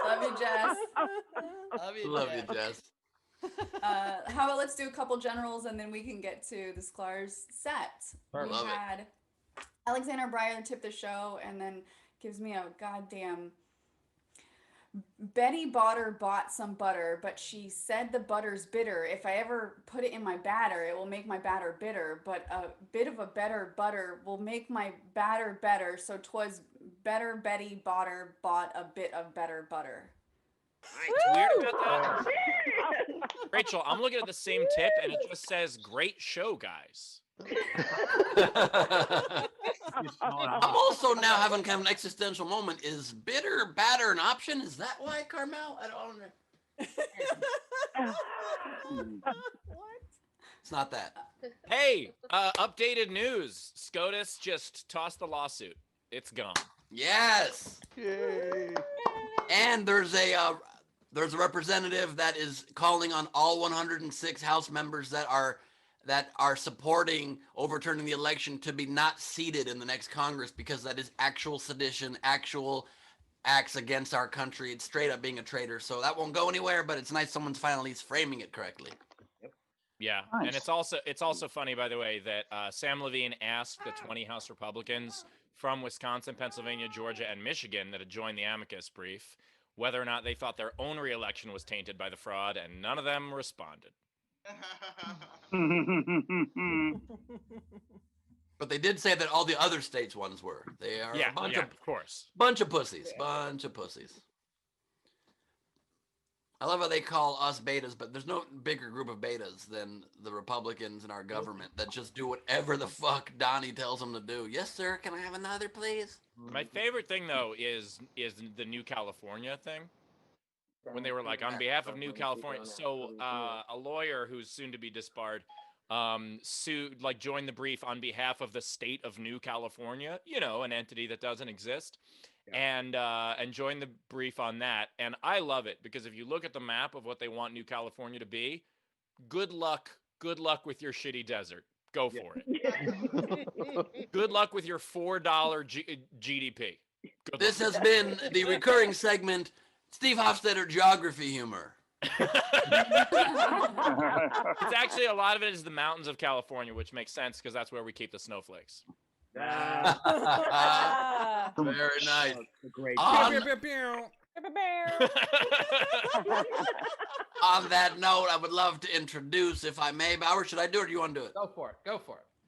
Love you, Jess. Love you, Jess. How about let's do a couple generals and then we can get to the Sklar's set. Perfect. We Love it. had Alexander Breyer tip the show and then gives me a goddamn Betty Botter bought some butter, but she said the butter's bitter. If I ever put it in my batter, it will make my batter bitter, but a bit of a better butter will make my batter better. So 'twas better Betty Botter bought a bit of better butter. It's weird about that. Rachel, I'm looking at the same tip, and it just says "Great show, guys." I'm also now having kind of an existential moment. Is bitter, batter an option? Is that why, Carmel? I don't know. It's not that. Hey, updated news. SCOTUS just tossed the lawsuit. It's gone. Yes. Yay. And there's a representative that is calling on all 106 House members that are supporting overturning the election to be not seated in the next Congress because that is actual sedition, actual acts against our country. It's straight up being a traitor. So that won't go anywhere, but it's nice someone's finally framing it correctly. Yeah, Nice. and it's also funny, by the way, that Sam Levine asked the 20 House Republicans from Wisconsin, Pennsylvania, Georgia, and Michigan that had joined the amicus brief whether or not they thought their own reelection was tainted by the fraud, and none of them responded. But they did say that all the other states' ones were. They are a bunch of course. Bunch of pussies. Bunch of pussies. I love how they call us betas, but there's no bigger group of betas than the Republicans in our government that just do whatever the fuck Donnie tells them to do. Yes, sir. Can I have another, please? My favorite thing, though, is the New California thing. When they were like, on behalf of New California. So a lawyer who's soon to be disbarred joined the brief on behalf of the state of New California, an entity that doesn't exist. And join the brief on that. And I love it because if you look at the map of what they want New California to be, good luck with your shitty desert. Go for it. Good luck with your $4 GDP. This has been the recurring segment, Steve Hofstetter Geography Humor. It's actually, a lot of it is the mountains of California, which makes sense because that's where we keep the snowflakes. Very nice. Great. On that note, I would love to introduce, if I may, Bauer, should I do it or do you want to do it? Go for it.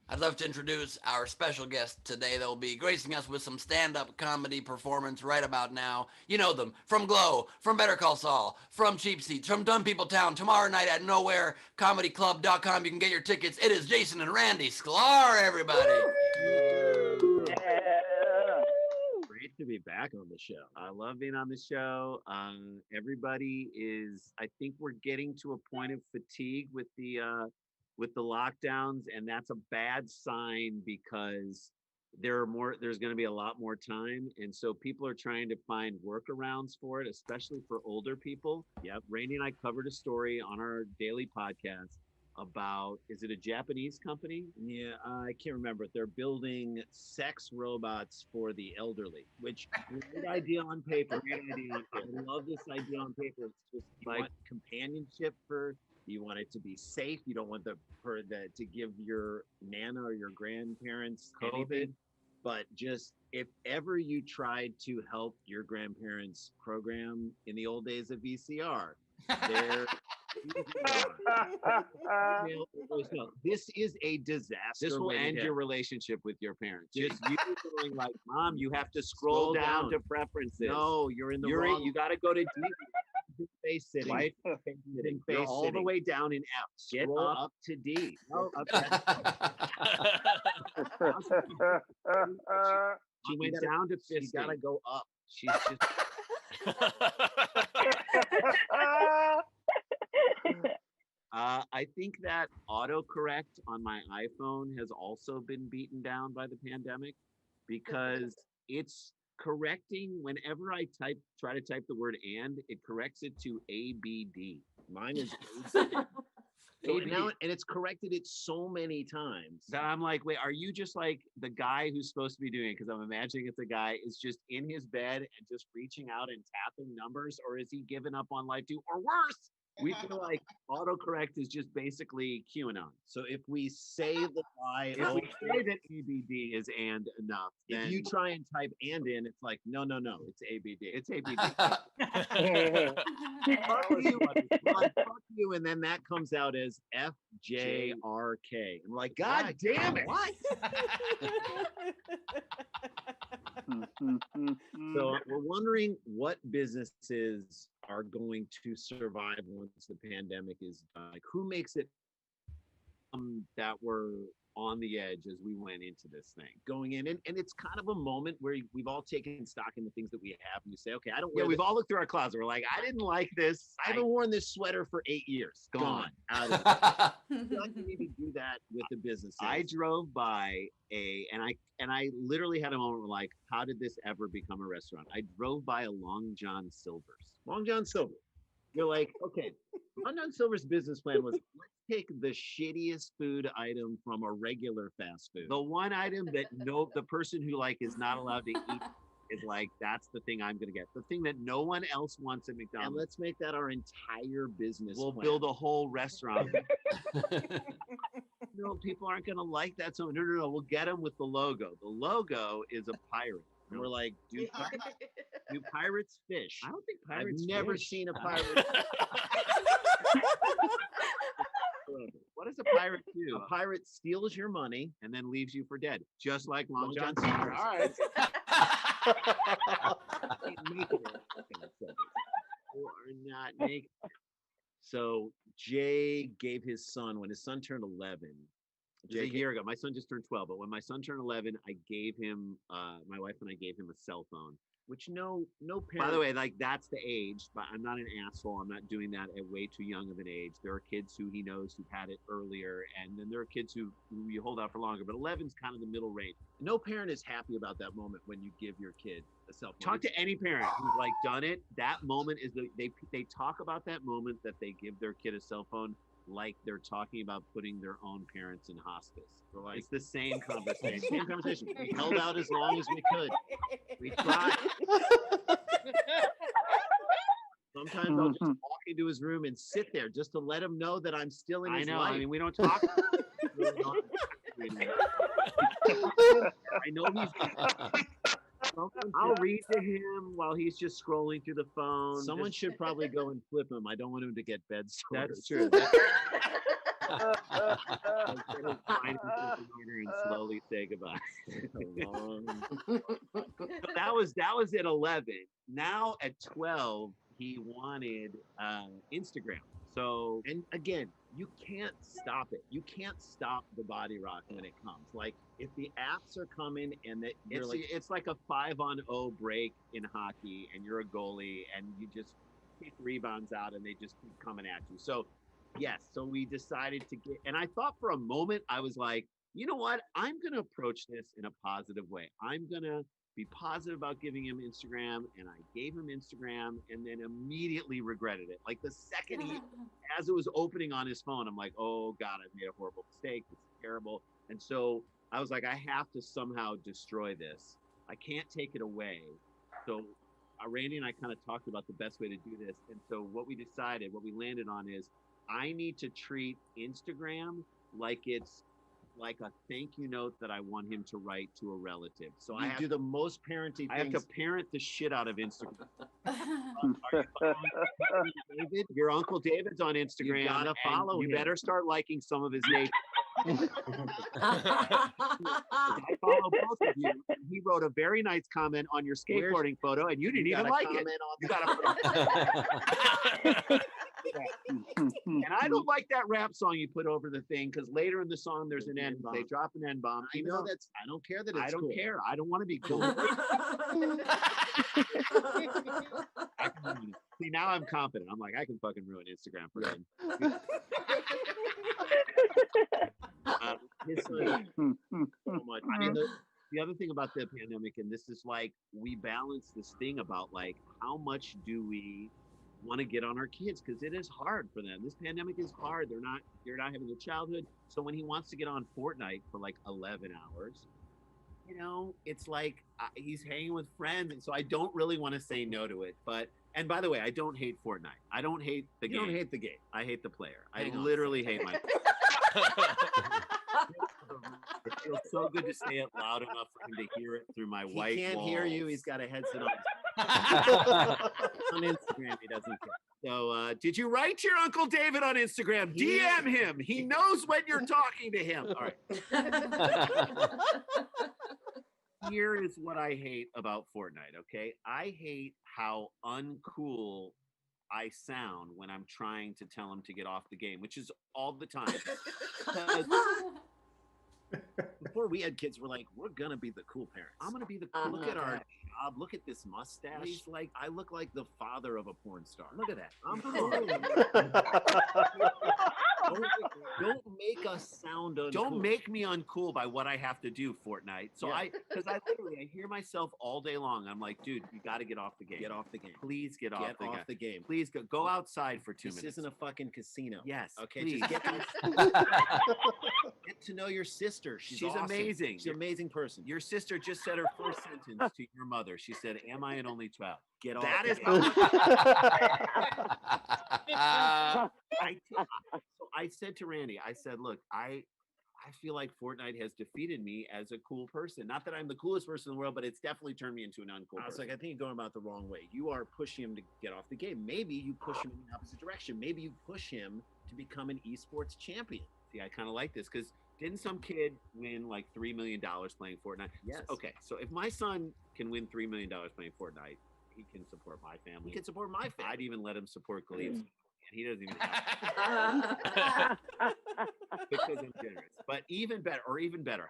I'd love to introduce our special guest today. They'll be gracing us with some stand-up comedy performance right about now. You know them from Glow, from Better Call Saul, from Cheap Seats, from Dumb People Town. Tomorrow night at NowhereComedyClub.com. You can get your tickets. It is Jason and Randy Sklar, everybody. Great to be back on the show. I love being on the show. Everybody is, I think we're getting to a point of fatigue with the lockdowns, and that's a bad sign because there's going to be a lot more time, and so people are trying to find workarounds for it, especially for older people. Randy and I covered a story on our daily podcast about, is it a Japanese company? Yeah, I can't remember. They're building sex robots for the elderly, which great idea on paper. I love this idea on paper. It's just like companionship you want it to be safe. You don't want to give your nana or your grandparents COVID. But just if ever you tried to help your grandparents program in the old days of VCR, this is a disaster. This will end your relationship with your parents. Just you going like, Mom, you have to scroll down to preferences. No, you're in the wrong. You got to go to face sitting. Right? You're all the way down in F. Get up to D. She went down to 50. She's got to go up. She's just. I think that autocorrect on my iPhone has also been beaten down by the pandemic because it's correcting whenever I try to type the word and, it corrects it to ABD. Mine is so now, and it's corrected it so many times that I'm like, wait, are you just like the guy who's supposed to be doing it? Because I'm imagining it's a guy is just in his bed and just reaching out and tapping numbers, or is he given up on life too? Or worse, we feel like autocorrect is just basically QAnon. So if we say the lie, if we say that ABD is and enough, then if you try and type and in, it's like, no, it's ABD. It's ABD. Fuck you, and then that comes out as FJRK. I'm like, God damn it. What? So we're wondering what businesses are going to survive once the pandemic is done. Like, who makes it that were on the edge as we went into this thing going in, and it's kind of a moment where we've all taken stock in the things that we have, and you say, okay, I don't wear we've all looked through our closet, we're like, I didn't like this, I haven't worn this sweater for 8 years, gone out of it. I feel like we need to do that with the businesses. I drove by and I literally had a moment where, like, how did this ever become a restaurant? I drove by a Long John Silver's. You're like, okay, Long John Silver's business plan was, let's take the shittiest food item from a regular fast food. The one item that the person who like is not allowed to eat is like, that's the thing I'm gonna get. The thing that no one else wants at McDonald's. And let's make that our entire business. We'll build a whole restaurant. No, people aren't gonna like that. So no, we'll get them with the logo. The logo is a pirate. And we're like, do pirates fish? I don't think pirates. I've never seen a pirate. What does a pirate do? A pirate steals your money and then leaves you for dead, just like Long John Silver. All right. Or not make. So Jay gave his son, when his son turned 11, a year ago. My son just turned 12, but when my son turned 11, I gave him, my wife and I gave him a cell phone, which no parent. By the way, like, that's the age, but I'm not an asshole. I'm not doing that at way too young of an age. There are kids who he knows who've had it earlier, and then there are kids who you hold out for longer, but 11's kind of the middle range. No parent is happy about that moment when you give your kid a cell phone. Talk to any parent who's like done it. That moment is they talk about that moment that they give their kid a cell phone like they're talking about putting their own parents in hospice. Like, it's the same conversation. We held out as long as we could. We tried. Sometimes I'll just walk into his room and sit there just to let him know that I'm still in his life. I mean, we don't talk. I know I'll read to him while he's just scrolling through the phone. Someone should probably go and flip him. I don't want him to get bed sores. That's true. And slowly say goodbye. So that was at 11. Now at 12, he wanted Instagram. So, and again, you can't stop it. You can't stop the body rock when it comes. Like, if the apps are coming and that it's like a 5-on-0 break in hockey, and you're a goalie and you just kick rebounds out and they just keep coming at you. So yes, so we decided to get, and I thought for a moment, I was like, you know what? I'm going to approach this in a positive way. I'm going to be positive about giving him Instagram, and I gave him Instagram and then immediately regretted it. Like, the second as it was opening on his phone, I'm like, oh God, I've made a horrible mistake. This is terrible. And so I was like, I have to somehow destroy this. I can't take it away. So Randy and I kind of talked about the best way to do this. And so what we landed on is, I need to treat Instagram like it's like a thank you note that I want him to write to a relative. So I do the most parenting things. I have to parent the shit out of Instagram. David, your Uncle David's on Instagram. You gotta follow him. You better start liking some of his neighbors. I follow both of you. And he wrote a very nice comment on your skateboarding photo, and you didn't even like it. You gotta put and I don't like that rap song you put over the thing, because later in the song there's an N bomb. They drop an N bomb. I know that's. I don't care that it's. I don't care. I don't want to be cool. See, now I'm confident. I'm like, I can fucking ruin Instagram for him. His son, so much. I mean, the other thing about the pandemic, and this is like, we balance this thing about like, how much do we want to get on our kids, because it is hard for them. This pandemic is hard. They're not having a childhood. So when he wants to get on Fortnite for like 11 hours, you know, it's like he's hanging with friends, and so I don't really want to say no to it. But, and by the way, I don't hate Fortnite. I don't hate the game. You don't hate the game. I hate the player. I literally hate my. It feels so good to say it loud enough for him to hear it through my white walls. He can't hear you. He's got a headset on. On Instagram, he doesn't care. So, did you write to your Uncle David on Instagram? DM him. He knows when you're talking to him. All right. Here is what I hate about Fortnite, okay? I hate how uncool I sound when I'm trying to tell him to get off the game, which is all the time. Because before we had kids, we're like, we're gonna be the cool parents. I'm gonna be the cool. Look at our job. Look at this mustache. He's like, I look like the father of a porn star. Look at that. I'm cool. Don't make us sound uncool. Don't make me uncool by what I have to do, Fortnite. So because I hear myself all day long. I'm like, dude, you got to get off the game. Get off the game. Please get off the game. Please go outside for 2 minutes. This isn't a fucking casino. Yes. Okay. Please. Just get to know your sister. She's awesome. Amazing. She's an amazing person. Your sister just said her first sentence to your mother. She said, "Am I an only child?" Get off. That the is game. So I said to Randy, I said, look, I feel like Fortnite has defeated me as a cool person. Not that I'm the coolest person in the world, but it's definitely turned me into an uncool person. I was like, I think you're going about the wrong way. You are pushing him to get off the game. Maybe you push him in the opposite direction. Maybe you push him to become an esports champion. See, I kind of like this because didn't some kid win like $3 million playing Fortnite? Yes. Okay, so if my son can win $3 million playing Fortnite, he can support my family. He can support my family. I'd even let him support Khalif's. And he doesn't even have because I'm generous. But even better,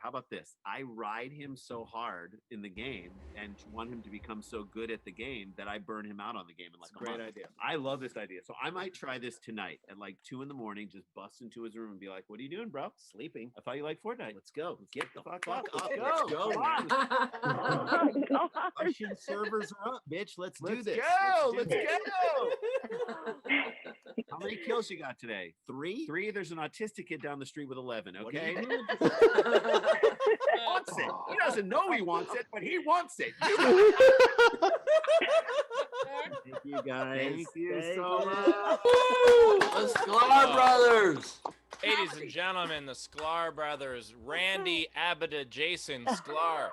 how about this? I ride him so hard in the game and want him to become so good at the game that I burn him out on the game in like a great month. idea. I love this idea. So I might try this tonight at like 2 a.m, just bust into his room and be like, what are you doing, bro? Sleeping. I thought you liked Fortnite. Let's go. Get the fuck Fuck up. up. Let's go. Come on. Russian servers are up, bitch. Let's do this. Let's go. How many kills you got today? 3? 3. There's an autistic kid down the street with 11. What are Okay. you doing? He wants it. He doesn't know he wants it, but he wants it. Thank you, guys. Thank you Thank so you. much. The Sklar brothers. Ladies and gentlemen, the Sklar brothers, Randy, Abida, Jason, Sklar.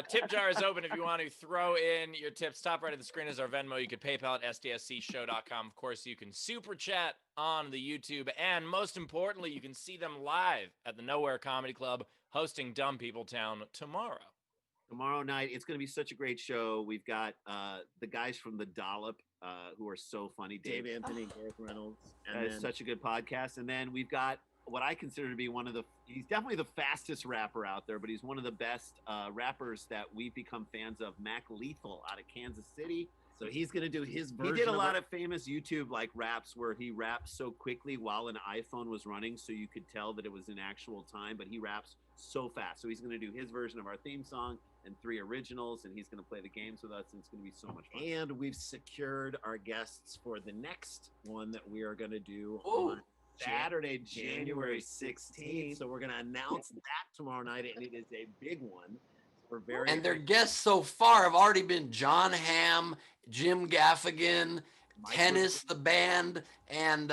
Tip jar is open if you want to throw in your tips. Top right of the screen is our Venmo. You can PayPal at sdscshow.com. Of course, you can super chat on the YouTube. And most importantly, you can see them live at the Nowhere Comedy Club hosting Dumb People Town tomorrow. Tomorrow night, it's going to be such a great show. We've got the guys from The Dollop who are so funny. Dave Anthony, Gareth Reynolds. And it's such a good podcast. And then we've got what I consider to be he's definitely the fastest rapper out there, but he's one of the best rappers that we've become fans of, Mac Lethal out of Kansas City. So he's going to do his version. He did a lot of famous YouTube like raps where he raps so quickly while an iPhone was running, so you could tell that it was in actual time, but he raps so fast. So he's going to do his version of our theme song and 3 originals, and he's going to play the games with us, and it's going to be so much fun. And we've secured our guests for the next one that we are going to do on Saturday, January 16th. So we're going to announce that tomorrow night, and it is a big one. We're very And their guests so far have already been John Hamm, Jim Gaffigan, Tennis, the band, and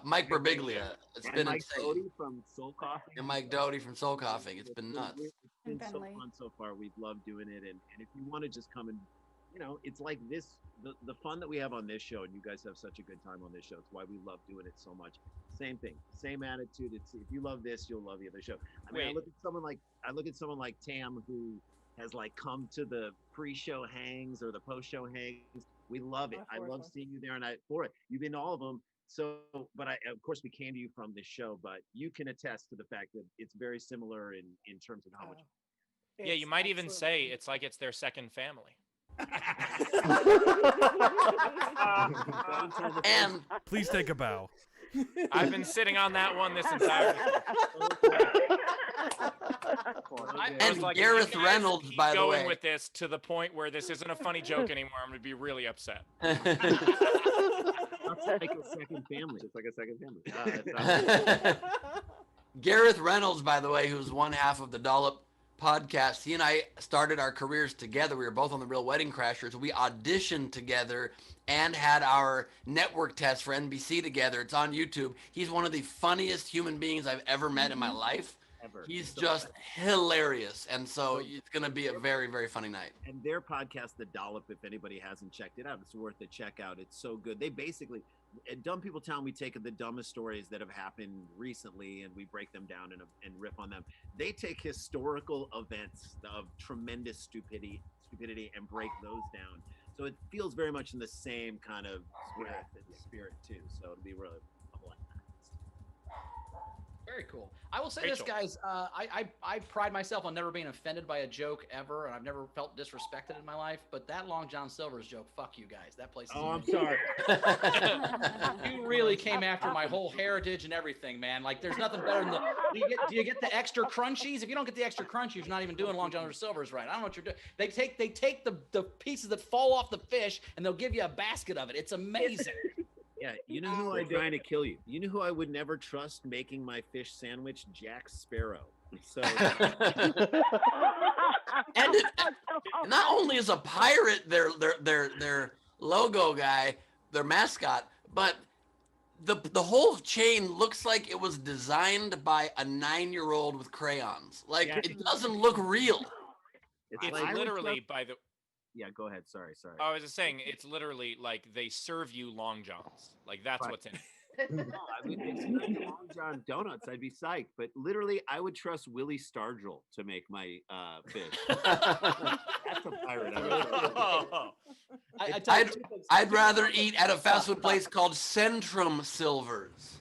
Mike Birbiglia. It's been Mike insane. Doty from Soul Coughing. And Mike Doty from Soul Coughing. It's been nuts. It's been so Bentley. fun so far. We've loved doing it. And if you want to just come and, it's like this, the fun that we have on this show, and you guys have such a good time on this show. It's why we love doing it so much. Same thing, same attitude. It's if you love this, you'll love the other show. I mean, I look at someone like Tam who has like come to the pre-show hangs or the post-show hangs. We love it. I love seeing you there, and you've been to all of them. So, but of course we came to you from this show, but you can attest to the fact that it's very similar in terms of how much. Yeah, you might even say it's like it's their second family. And Please take a bow. I've been sitting on that one this entire and like, Gareth if you guys Reynolds, keep by the going way. with this to the point where this isn't a funny joke anymore, I'm going to be really upset. It's like a second family. It's like a second family. Gareth Reynolds, by the way, who's one half of the Dollop podcast, he and I started our careers together. We were both on The Real Wedding Crashers. We auditioned together and had our network test for NBC together. It's on YouTube. He's one of the funniest human beings I've ever met in my life. Ever. He's So just hilarious. And so it's going to be a very, very funny night. And their podcast, The Dollop, if anybody hasn't checked it out, it's worth a check out. It's so good. They basically, at Dumb People Town, we take the dumbest stories that have happened recently and we break them down and riff on them. They take historical events of tremendous stupidity and break those down. So it feels very much in the same kind of spirit too. So it'll be really a blast. Very cool. I will say Rachel. this, guys. I pride myself on never being offended by a joke ever, and I've never felt disrespected in my life. But that Long John Silver's joke, fuck you guys. That place. Oh, I'm sorry. You really came after my whole heritage and everything, man. Like, there's nothing better than the. Do you get the extra crunchies? If you don't get the extra crunchies, you're not even doing Long John Silver's right. I don't know what you're doing. They take the pieces that fall off the fish and they'll give you a basket of it. It's amazing. Yeah, you know who I'm trying to kill you. You know who I would never trust making my fish sandwich? Jack Sparrow. So And not only is a pirate their logo guy, their mascot, but the whole chain looks like it was designed by a 9-year-old with crayons. Like, Yeah. it doesn't look real. It's like- I would literally trust- by the. Yeah, go ahead. Sorry. I was just saying, it's literally like they serve you Long Johns. Like that's Right. what's in it. No, I mean, if it's like Long John Donuts, I'd be psyched. But literally, I would trust Willie Stargell to make my fish. That's a pirate. I would trust. Oh. I tell you I'd- two things. I'd rather eat at a fast food place called Centrum Silvers.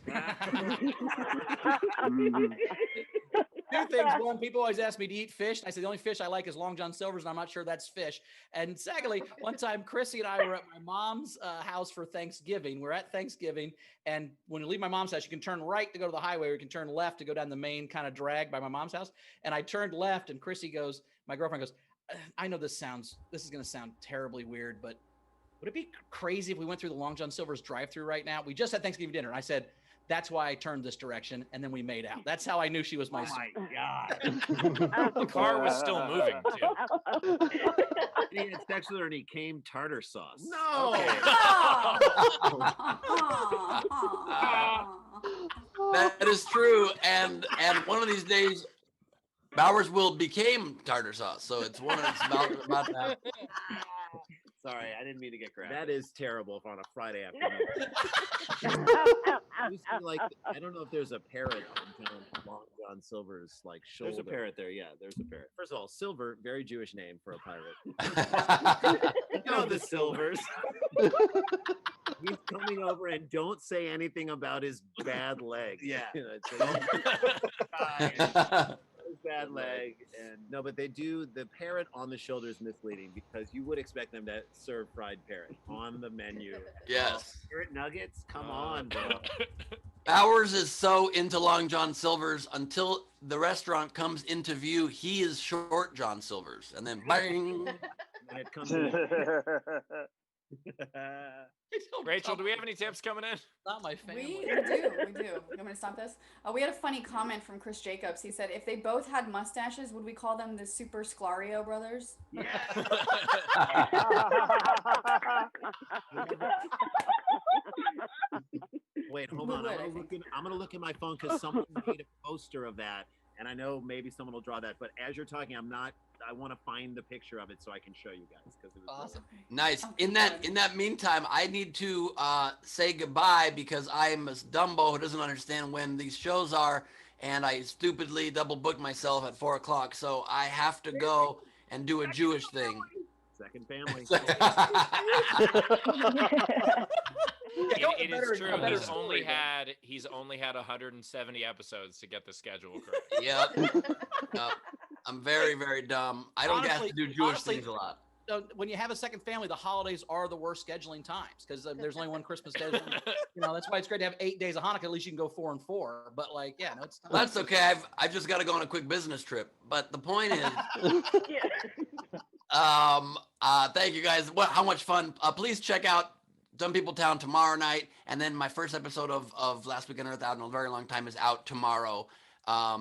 Two things. One, people always ask me to eat fish. I say the only fish I like is Long John Silver's, and I'm not sure that's fish. And secondly, one time Chrissy and I were at my mom's house for Thanksgiving. We're at Thanksgiving, and when you leave my mom's house, you can turn right to go to the highway, or you can turn left to go down the main kind of drag by my mom's house. And I turned left, and Chrissy goes, my girlfriend goes, I know this is going to sound terribly weird, but would it be crazy if we went through the Long John Silver's drive-through right now? We just had Thanksgiving dinner. And I said, that's why I turned this direction, and then we made out. That's how I knew she was my son. God. The car was still moving too. He had sex with her and he came tartar sauce. No. That is true, and one of these days, Bowers will become tartar sauce. So it's about to happen. Sorry, I didn't mean to get graphic. That is terrible on a Friday afternoon. You see, like, I don't know if there's a parrot on Long John Silver's like shoulder. There's a parrot there. Yeah, there's a parrot. First of all, Silver, very Jewish name for a pirate. You know the Silvers. He's coming over and don't say anything about his bad leg. Yeah. You know, his bad leg. And no, but they do, the parrot on the shoulder is misleading because you would expect them to serve fried parrot on the menu. Yes. Parrot nuggets? Come on, bro. Bowers is so into Long John Silver's until the restaurant comes into view, he is short John Silver's. And then bang. And it comes in. Rachel, do we have any tips coming in? Not my family. We do. You want me to stop this? We had a funny comment from Chris Jacobs. He said, if they both had mustaches, would we call them the Super Sclario brothers? Wait, hold We on. would, I'm gonna look in my phone because someone made a poster of that, and I know maybe someone will draw that. But as you're talking, I want to find the picture of it so I can show you guys because it was Awesome. Nice. Oh, In that meantime, I need to say goodbye because I'm a Dumbo who doesn't understand when these shows are, and I stupidly double booked myself at 4:00, so I have to go and do a Jewish thing. Second family. It is true. He's only had 170 episodes to get the schedule correct. Yep. I'm very, very dumb. I don't have to do Jewish things a lot. When you have a second family, the holidays are the worst scheduling times because there's only one Christmas day. That's why it's great to have 8 days of Hanukkah. At least you can go 4 and 4. But it's Well, that's okay. I've just got to go on a quick business trip. But the point is, thank you guys. How much fun! Please check out Dumb People Town tomorrow night, and then my first episode of Last Week on Earth out in a very long time is out tomorrow.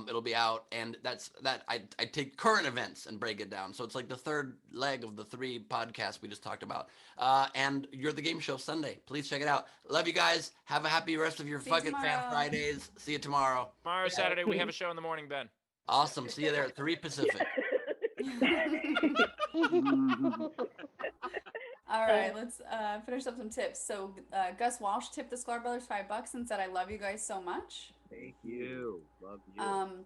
It'll be out, and I take current events and break it down. So it's like the third leg of the 3 podcasts we just talked about. And You're the Game Show Sunday. Please check it out. Love you guys. Have a happy rest of your fucking Fan Fridays. See you tomorrow. Tomorrow, Saturday, we have a show in the morning, Ben. Awesome. See you there at 3 Pacific. All right, let's finish up some tips. So Gus Walsh tipped the Sklar brothers $5 and said, "I love you guys so much." Thank you. Love you.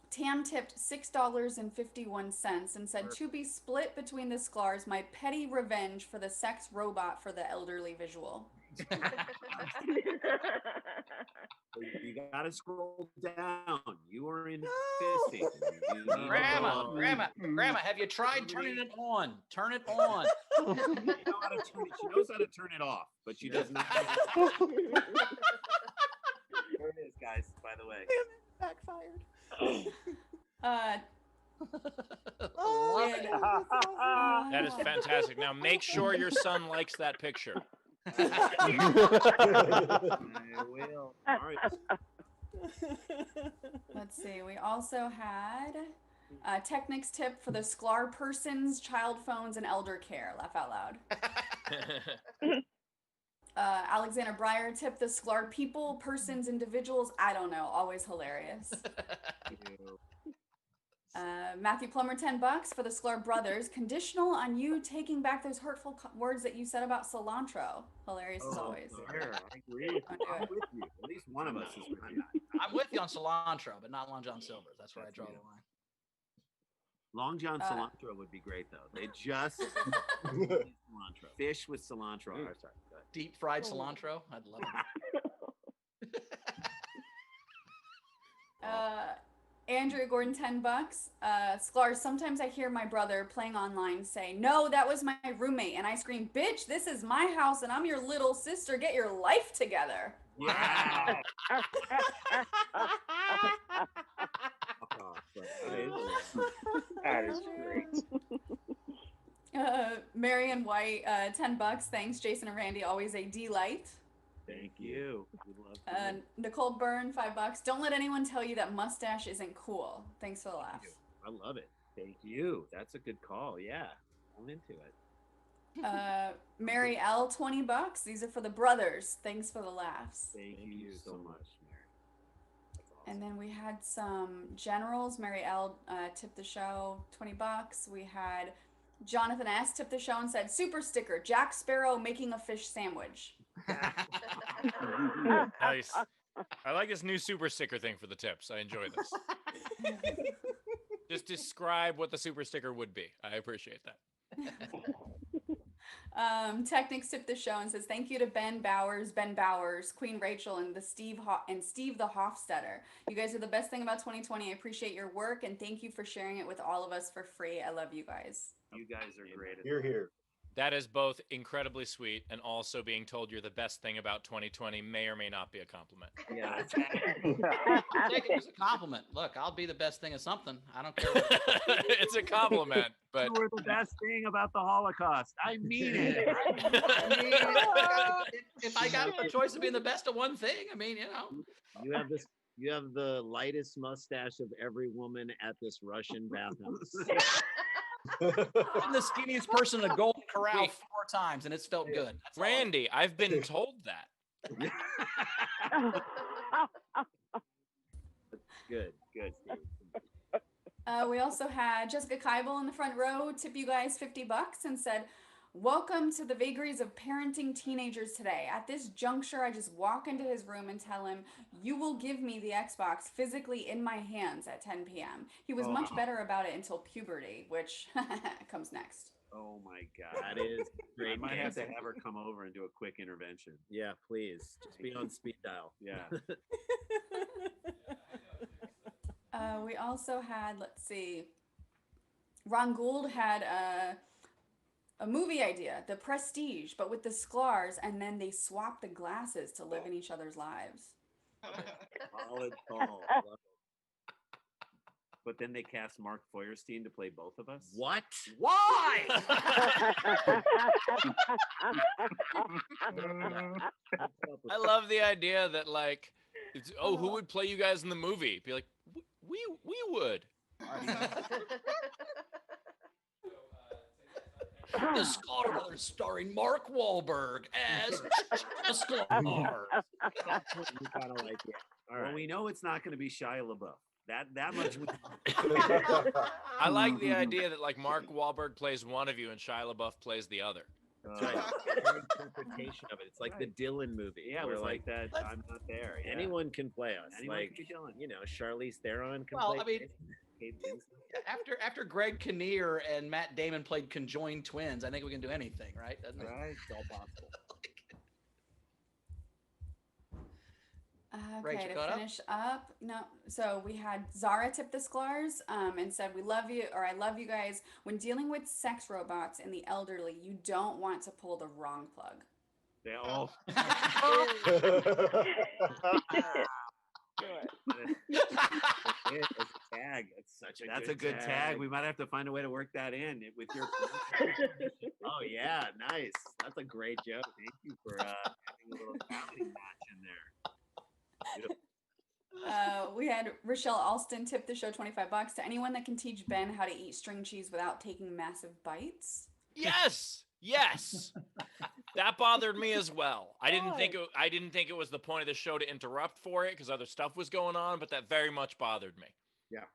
Tam tipped $6.51 and said, "To be split between the Sklars, my petty revenge for the sex robot for the elderly visual." You gotta scroll down. You are in fisting. Grandma, have you tried turning it on? Turn it on. She knows how to turn it off, but she does not. There it is, guys. By the way, Backfired. That is fantastic. Now make sure your son likes that picture. I will. All right. Let's see. We also had Technics tip for the Sklar persons, child phones, and elder care. Laugh out loud. Alexander Breyer tipped the Sklar people, persons, individuals. I don't know. Always hilarious. Matthew Plummer, $10 for the Sklar brothers. Conditional on you taking back those hurtful words that you said about cilantro. Hilarious as always. There, I agree. I'm with you. At least one of us is with you. I'm with you on cilantro, but not Long John Silver's. That's where I draw the line. Long John cilantro would be great, though. They just cilantro. Fish with cilantro. Oh, sorry. Go ahead. Deep fried cilantro. I'd love it. Andrea Gordon, $10. Sklar, sometimes I hear my brother playing online say, "No, that was my roommate." And I scream, "Bitch, this is my house and I'm your little sister. Get your life together." Wow. That is great. Marion White, $10. Thanks, Jason and Randy. Always a delight. Thank you. We love you. Nicole Byrne, $5. Don't let anyone tell you that mustache isn't cool. Thanks for the laugh. I love it. Thank you. That's a good call. Yeah, I'm into it. Mary L, $20. These are for the brothers. Thanks for the laughs. Thank you so much, Mary. That's awesome. And then we had some generals. Mary L tipped the show, $20. We had Jonathan S tipped the show and said, "Super sticker, Jack Sparrow making a fish sandwich." Nice. I like this new super sticker thing for the tips. I enjoy this. Just describe what the super sticker would be. I appreciate that. Technics tipped the show and says, "Thank you to Ben Bowers, Queen Rachel, and Steve the Hofstetter. You guys are the best thing about 2020. I appreciate your work and thank you for sharing it with all of us for free. I love you guys." You guys are great. You're here. That is both incredibly sweet and also being told you're the best thing about 2020 may or may not be a compliment. Yeah. I'll take it as a compliment. Look, I'll be the best thing of something. I don't care. It's a compliment, but You were the best thing about the Holocaust. I mean it. If I got a choice of being the best of one thing, I mean, you know. You have this. You have the lightest mustache of every woman at this Russian bathhouse. I'm the skinniest person in a Golden Corral 4 times, and it's felt good. That's all. Randy, I've been told that. Good, Steve. We also had Jessica Keibel in the front row tip you guys $50 and said, "Welcome to the vagaries of parenting teenagers today. At this juncture, I just walk into his room and tell him, 'You will give me the Xbox physically in my hands at 10 p.m. He was much better about it until puberty, which comes next." Oh my God, that is great. I might have to have her come over and do a quick intervention. Yeah, please. Just be on speed dial. Yeah. We also had, let's see, Ron Gould had a movie idea, The Prestige, but with the Sklars, and then they swapped the glasses to live in each other's lives. Solid call. But then they cast Mark Feuerstein to play both of us. What? Why? I love the idea that like, who would play you guys in the movie? Be like, we would. The Sklar Brothers starring Mark Wahlberg as the Sklar. You kind of like it. All right. Well, we know it's not going to be Shia LaBeouf. That much. I like the idea that like Mark Wahlberg plays one of you and Shia LaBeouf plays the other. That's right. Their interpretation of it. It's like the Dylan movie. Yeah, it where, was like that. let's- I'm not there. Yeah. anyone can play us. Anyone like can be Dylan. you know, Charlize Theron can Well, play. I mean- Jason, Kate Winslet. After Greg Kinnear and Matt Damon played conjoined twins, I think we can do anything, right? Doesn't it? Right, it's all possible. Rach, Okay, you to caught up? finish up, no. So we had Zara tip the Sklars and said, "We love you," or "I love you guys. When dealing with sex robots and the elderly, you don't want to pull the wrong plug." They all. That's a tag. That's a good tag. We might have to find a way to work that in with your. Oh yeah, nice. That's a great joke. Thank you for having a little comedy match in there. Beautiful. We had Rochelle Alston tip the show $25 to anyone that can teach Ben how to eat string cheese without taking massive bites. Yes, yes. That bothered me as well. I didn't think it was the point of the show to interrupt for it because other stuff was going on, but that very much bothered me. Yeah.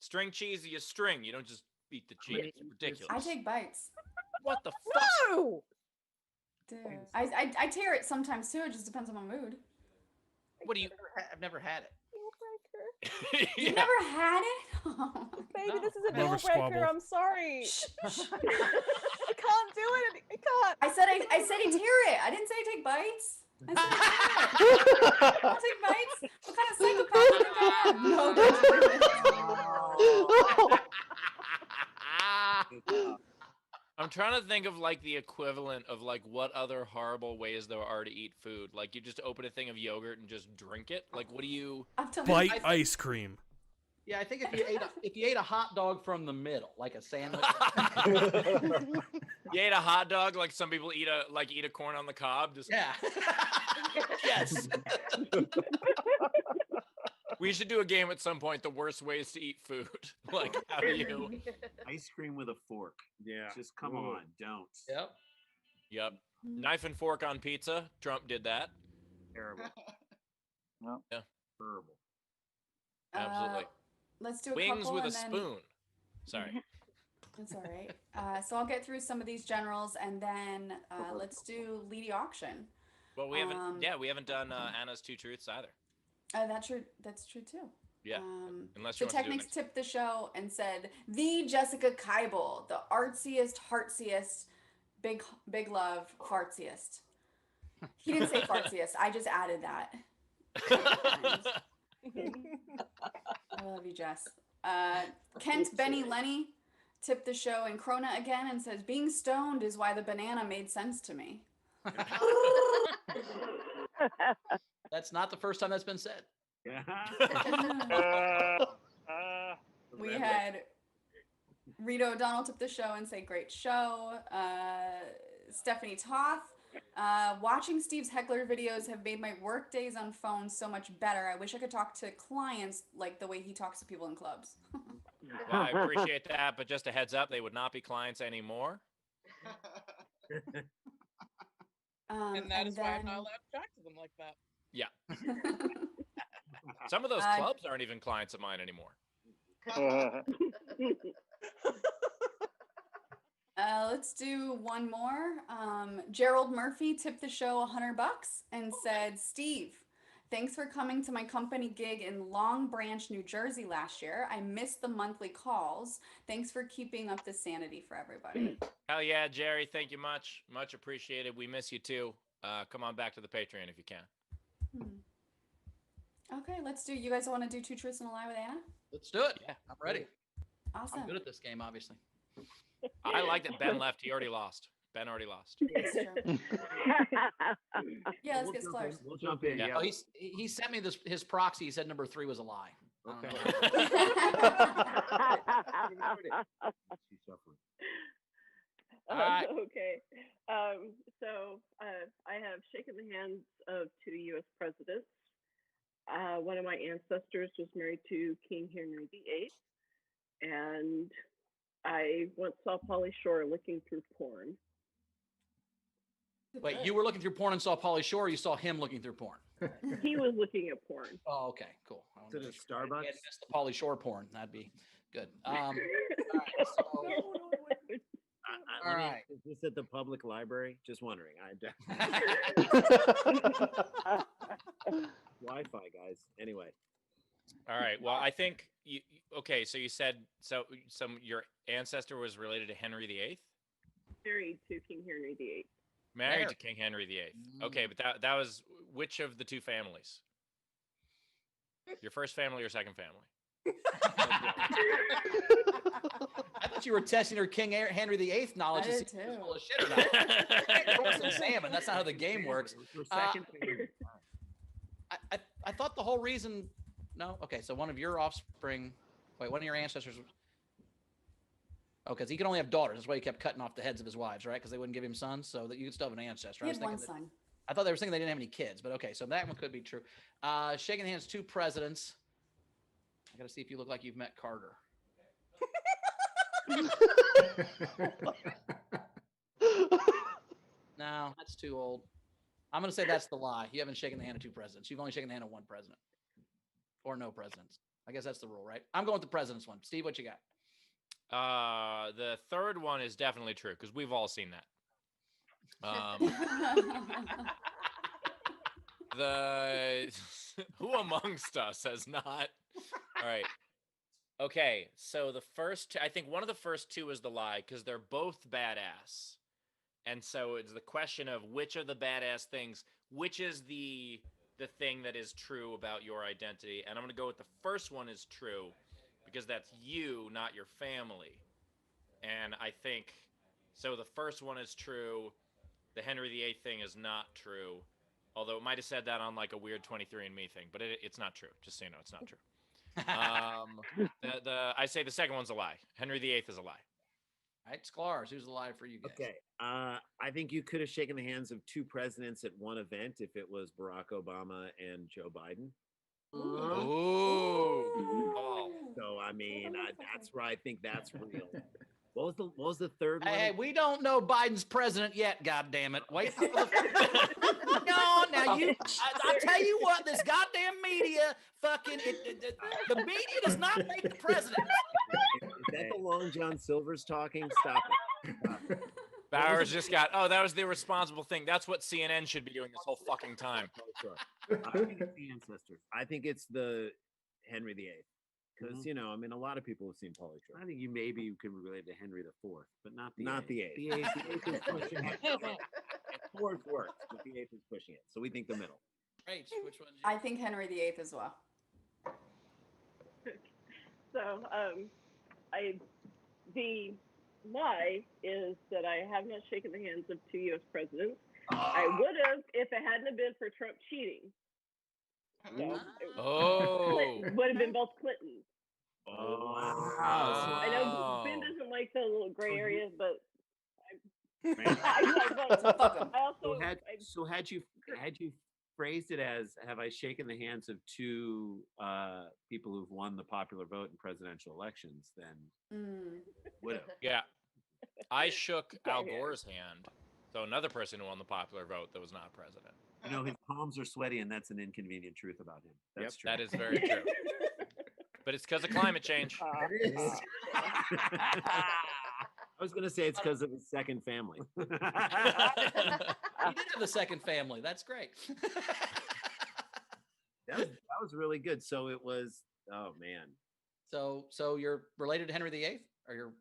String cheese, you string. You don't just beat the cheese. It's ridiculous. I take bites. What the fuck? No! Dude. I tear it sometimes too. It just depends on my mood. What do you? I've never had it. You never had it? Oh, Baby, No. this is a Never deal breaker. squabble. I'm sorry. I can't do it. I can't. I said I tear it. I didn't say I take bites. I said I tear it. I take bites. What kind of psychopath do you think I am? No, don't do it. I'm trying to think of like the equivalent of like what other horrible ways there are to eat food. Like you just open a thing of yogurt and just drink it. Like what do you? I'm telling you, Bite ice cream. Yeah, I think if you ate a hot dog from the middle, like a sandwich. You ate a hot dog like some people eat a corn on the cob. Just Yeah. Yes. we should do a game at some point. The worst ways to eat food. Like how do you? Ice cream with a fork. Yeah. Just come Ooh. on, don't. Yep. Yep. Knife and fork on pizza. Trump did that. Terrible. Terrible. Absolutely. Let's do a Wings couple with a and then spoon. Sorry. It's all right. So I'll get through some of these generals and then let's do Leedy auction. Well, we haven't done Anna's two truths either. That's true too. Yeah. Unless So you want to do it Technics next. tipped the show and said, "The Jessica Keibel, the artsiest, heartsiest, big love, fartsiest." He didn't say fartsiest. I just added that. I love you, Jess. Kent Benny Lenny tipped the show in Krona again and says, "Being stoned is why the banana made sense to me." That's not the first time that's been said. We had Rita O'Donnell tip the show and say, "Great show." Stephanie Toth, watching Steve's heckler videos have made my work days on phone so much better. I wish I could talk to clients like the way he talks to people in clubs. Well, I appreciate that, but just a heads up, they would not be clients anymore. And that is why I'm not then- allowed to talk to them like that. Yeah. Some of those clubs aren't even clients of mine anymore. Let's do one more. Gerald Murphy tipped the show $100 and said, "Steve, thanks for coming to my company gig in Long Branch, New Jersey last year. I missed the monthly calls. Thanks for keeping up the sanity for everybody." Hell yeah, Jerry. Thank you much. Much appreciated. We miss you too. Come on back to the Patreon if you can. Okay, let's do. You guys want to do Two Truths and a Lie with Anna? Let's do it. Yeah. I'm ready. Awesome. I'm good at this game, obviously. I like that Ben left. He already lost. Ben already lost. That's true. Yeah, let's get Sklar's. We'll jump in. Yeah. Yeah. Oh, he sent me his proxy. He said number 3 was a lie. I don't Okay. know. She's suffering. All right. Okay. So I have shaken the hands of 2 U.S. presidents. One of my ancestors was married to King Henry VIII, and I once saw Pauly Shore looking through porn. Wait, you were looking through porn and saw Pauly Shore, or you saw him looking through porn? He was looking at porn. Oh, okay, cool. I Is it wanted a to make sure I Starbucks? hadn't missed the Pauly Shore porn. That'd be good. All right, so All right. Is this at the public library? Just wondering. Wi-Fi, guys. Anyway. All right. Well, I think you. Okay, so you said your ancestor was related to Henry VIII. Married to King Henry VIII. Married to King Henry VIII. Okay, but that was which of the two families? Your first family or second family? I thought you were testing her King Henry VIII knowledge to see if she was full of shit or not. Some salmon. That's not how the game works. I thought the whole reason. No, okay. So one of your offspring. Wait, one of your ancestors. Oh, because he could only have daughters. That's why he kept cutting off the heads of his wives, right? Because they wouldn't give him sons, so that you could still have an ancestor. He had one son. I thought they were thinking they didn't have any kids, but okay, so that one could be true. Shaking hands, 2 presidents. I got to see if you look like you've met Carter. No, that's too old. I'm going to say that's the lie. You haven't shaken the hand of 2 presidents. You've only shaken the hand of 1 president. Or no presidents. I guess that's the rule, right? I'm going with the president's one. Steve, what you got? The third one is definitely true because we've all seen that. Who amongst us has not? All right. Okay, so I think one of the first 2 is the lie because they're both badass. And so it's the question of which are the badass things, which is the thing that is true about your identity. And I'm going to go with the first one is true because that's you, not your family. And I think, so the first one is true. The Henry VIII thing is not true. Although it might have said that on like a weird 23andMe thing, but it's not true. Just so you know, it's not true. I say the second one's a lie. Henry VIII is a lie. All right, Sklar, who's a lie for you guys? Okay. I think you could have shaken the hands of 2 presidents at one event if it was Barack Obama and Joe Biden. Ooh. So I mean, that's where I think that's real. What was the third one? Hey, we don't know Biden's president yet. God damn it! Wait for the. No, now you. I tell you what, this goddamn media, fucking, the media does not make the president. Is that the Long John Silver's talking? Stop it. Bowers just got. Oh, that was the irresponsible thing. That's what CNN should be doing this whole fucking time. I think it's the ancestors. I think it's the Henry VIII. Because I mean, a lot of people have seen Polytron. I think you can relate to Henry IV, but not the eighth. The eighth is pushing it. Fourth works, but the eighth is pushing it. So we think the middle. Right. Which one? I think Henry VIII as well. So, the lie is that I have not shaken the hands of 2 U.S. presidents. I would have if it hadn't been for Trump cheating. So would have been both Clintons. Oh, wow. I know Ben doesn't like the little gray areas, but had you phrased it as have I shaken the hands of 2 people who've won the popular vote in presidential elections, then would have. Yeah. I shook Al Gore's hand. So another person who won the popular vote that was not president. His palms are sweaty, and that's an inconvenient truth about him. That's true. That is very true. But it's because of climate change. I was going to say it's because of his second family. He did have a second family. That's great. that was really good. So it was. Oh man. So you're related to Henry VIII, or you're?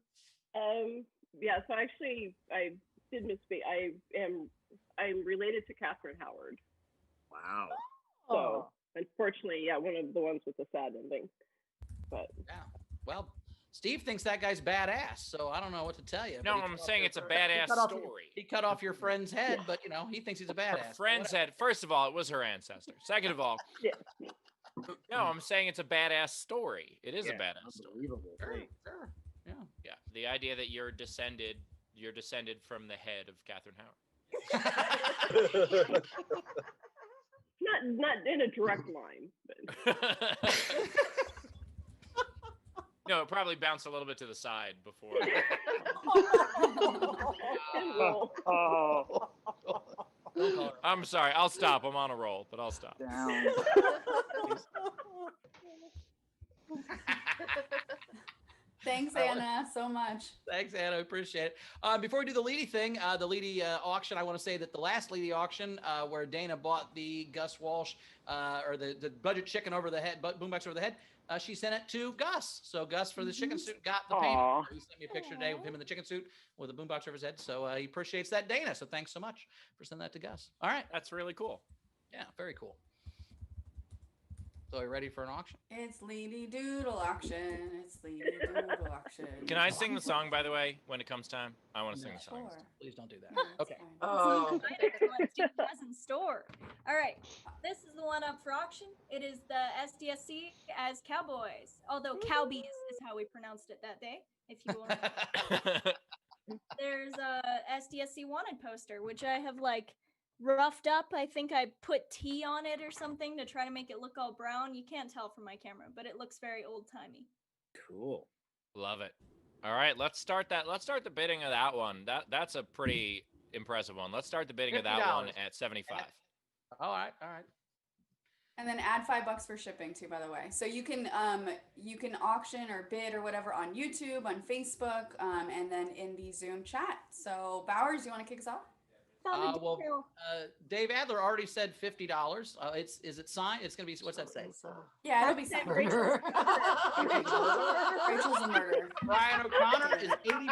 Yeah. So actually, I did misspeak. I'm related to Catherine Howard. Wow. So unfortunately, yeah, one of the ones with the sad ending. But yeah, well, Steve thinks that guy's badass, so I don't know what to tell you. No, I'm saying it's a badass story. He cut off your friend's head, but he thinks he's a badass. Her friend's head. First of all, it was her ancestor. Second of all, no, I'm saying it's a badass story. It is a badass story. Sure. Yeah. Yeah. The idea that you're descended from the head of Catherine Howard. Not in a direct line. But. No, it probably bounced a little bit to the side before. I'm sorry. I'll stop. I'm on a roll, but I'll stop. Thanks, Anna, so much. Thanks, Anna. Appreciate it. Before we do the Leedy thing, the Leedy auction, I want to say that the last Leedy auction where Dana bought the Gus Walsh or the budget chicken over the head, boombox over the head, she sent it to Gus. So Gus for the chicken suit got the payment. He sent me a picture today with him in the chicken suit with a boombox over his head. So he appreciates that, Dana. So thanks so much for sending that to Gus. All right. That's really cool. Yeah, very cool. So are you ready for an auction? It's Leedy Doodle auction. It's Leedy Doodle auction. Can I sing the song, by the way, when it comes time? I want to sing the song. Sure. Please don't do that. No, Okay. Oh. What Steve has in store. All right, this is the one up for auction. It is the SDSC as Cowboys, although Cowbees is how we pronounced it that day. If you want, there's a SDSC wanted poster, which I have like roughed up. I think I put tea on it or something to try to make it look all brown. You can't tell from my camera, but it looks very old timey. Cool. Love it. All right, let's start the bidding of that one. That's a pretty impressive one. Let's start the bidding of that one at 75. All right. And then add $5 for shipping too, by the way. So you can auction or bid or whatever on YouTube, on Facebook, and then in the Zoom chat. So Bowers, you want to kick us off? Dave Adler already said $50. Is it signed? It's gonna be, what's that say? Yeah, it'll be signed. Rachel's a murderer. Brian O'Connor is $80.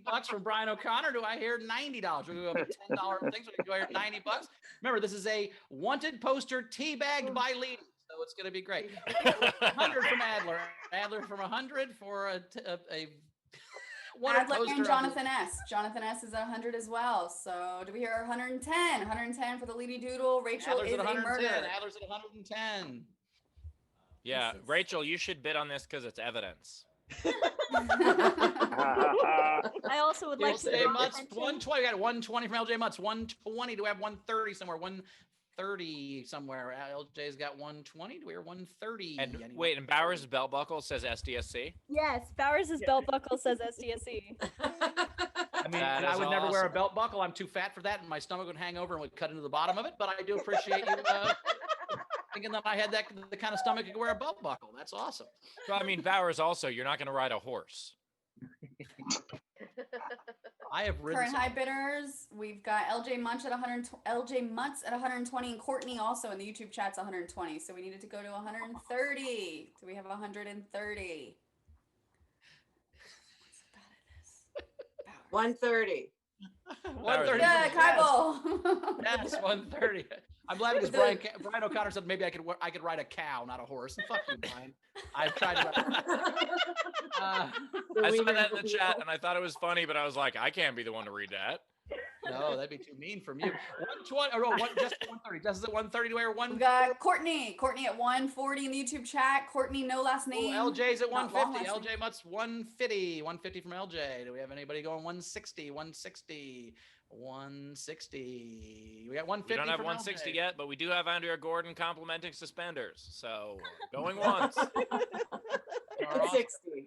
$80 from Brian O'Connor. Do I hear $90? We're gonna go up $10 things. Do I hear $90? Remember, this is a wanted poster teabagged by Leedy, so it's gonna be great. 100 from Adler. Adler from 100 for a Adler and Jonathan S. Jonathan S is at 100 as well. So do we hear 110? 110 for the Leedy Doodle. Rachel Adler's is at a 110. murderer. Adler's at 110. Yeah, Rachel, you should bid on this because it's evidence. I also would like to. LJ Mutz, 120. We got 120 from LJ Mutz. 120. Do we have 130 somewhere? 130 somewhere. LJ's got 120. Do we hear 130? And wait, and Bowers' belt buckle says SDSC. Yes, Bowers' belt buckle says SDSC. I mean, I would never wear a belt buckle. I'm too fat for that, and my stomach would hang over and would cut into the bottom of it. But I do appreciate you thinking that I had the kind of stomach you could wear a belt buckle. That's awesome. Well, I mean, Bowers also, you're not going to ride a horse. I have ridden Current high bidders. We've got LJ Munch at 100. LJ Mutz at 120, and Courtney also in the YouTube chat's 120. So we needed to go to 130. So we have 130. 130. 130. Yeah, Kybal. Yes, 130. I'm glad because Brian O'Connor said maybe I could ride a cow, not a horse. Fuck you, Brian. I've tried to I saw that in the chat and I thought it was funny, but I was like, I can't be the one to read that. No, that'd be too mean from you. 120. Just 130. Just at 130. Do I hear one? We got Courtney. Courtney at 140 in the YouTube chat. Courtney, no last name. LJ's at Not 150. long last LJ Mutz 150. 150 from LJ. Do we have anybody going 160? 160. 160. We got 150. We don't have from 160 LJ. yet, but we do have Andrea Gordon complimenting suspenders. So going once. 160.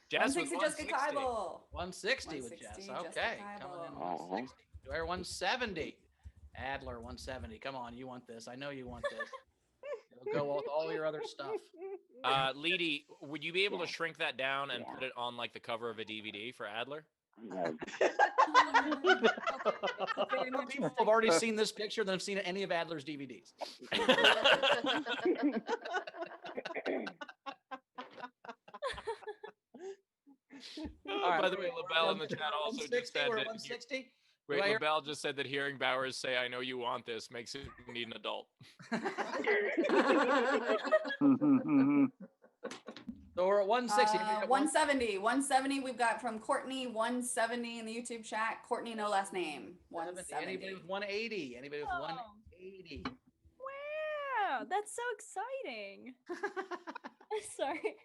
Jess 160 with Jessica 160. Kybal. 160 with Jess. Okay. Coming in 160. Do I hear 170? Adler 170. Come on, you want this. I know you want this. It'll go with all your other stuff. Leedy, would you be able to shrink that down and put it on like the cover of a DVD for Adler? People have already seen this picture than have seen any of Adler's DVDs. Right. By the way, LaBelle in the chat also just said that. 160. Wait, LaBelle just said that hearing Bowers say, "I know you want this," makes it need an adult. So we're at 160. 170. 170 we've got from Courtney. 170 in the YouTube chat. Courtney, no last name. 170. Anybody with 180? Anybody with 180? Wow, that's so exciting. Sorry.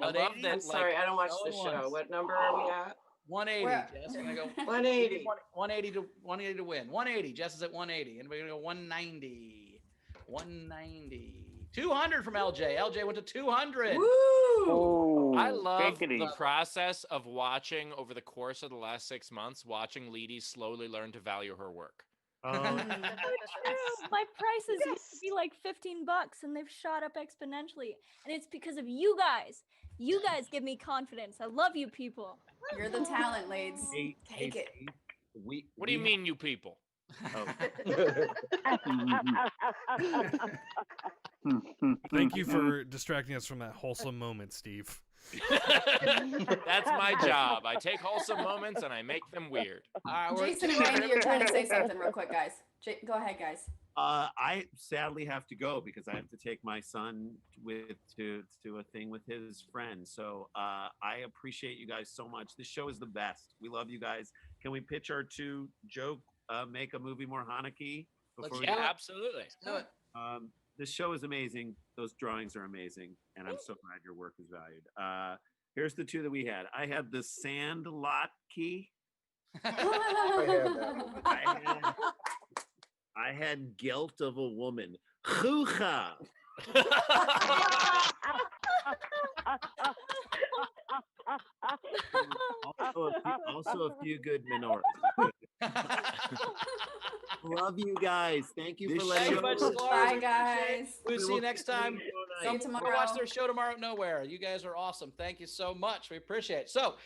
I love that. I'm sorry, I don't watch the show. What number are we at? 180. Jess, I'm gonna go 180. 180 to win. 180. Jess is at 180. Anybody gonna go 190? 190. 200 from LJ. LJ went to 200. Woo! I love the process of watching over the course of the last 6 months, watching Leedy slowly learn to value her work. So true. My prices used to be like $15 and they've shot up exponentially. And it's because of you guys. You guys give me confidence. I love you people. You're the talent, ladies. Take it. What do you mean, you people? Oh. Thank you for distracting us from that wholesome moment, Steve. That's my job. I take wholesome moments and I make them weird. Jason and Randy, you're trying to say something real quick, guys. Go ahead, guys. I sadly have to go because I have to take my son to a thing with his friend. So I appreciate you guys so much. This show is the best. We love you guys. Can we pitch our two joke make a movie more Hanukkah? Absolutely. Let's do it. This show is amazing. Those drawings are amazing, and I'm so glad your work is valued. Here's the two that we had. I had the sand lot key. I had guilt of a woman. Hoo-ha! Also a few good minorities. Love you guys. Thank you for letting me. Bye, guys. We'll see you next time. See you tomorrow. Go watch their show tomorrow at Nowhere. You guys are awesome. Thank you so much. We appreciate it. So,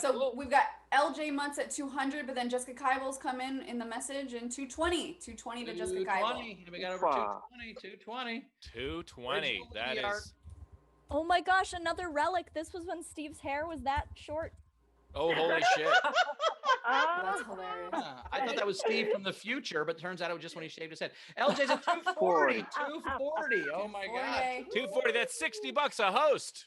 so we've got LJ Mutz at 200, but then Jessica Kyble's come in the message and 220. 220 to Jessica Kyble. And we got over 220. 220. That is. Oh my gosh, another relic. This was when Steve's hair was that short. Oh, holy shit. That's hilarious. I thought that was Steve from the future, but turns out it was just when he shaved his head. LJ's at 240. 240. Oh my God. 240. That's $60 a host.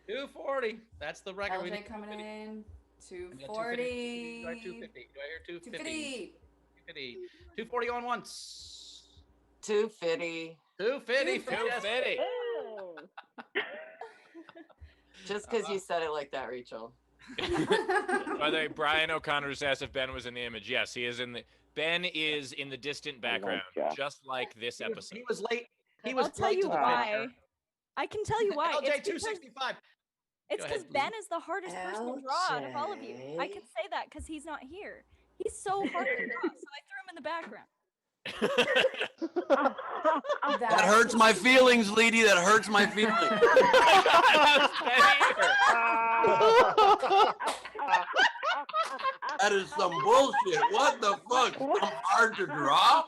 240. That's the record. LJ coming in. 240. Do I hear 250? Do I hear 250? 240 on once. 250. 250. 250. Just because you said it like that, Rachel. By the way, Brian O'Connor just asked if Ben was in the image. Yes, he is in the. Ben is in the distant background, just like this episode. He was late. I'll tell you why. I can tell you why. LJ 265. It's because Ben is the hardest person to draw out of all of you. I can say that because he's not here. He's so hard to draw, so I threw him in the background. That hurts my feelings, Leedy. That hurts my feelings. That is some bullshit. What the fuck? I'm hard to draw?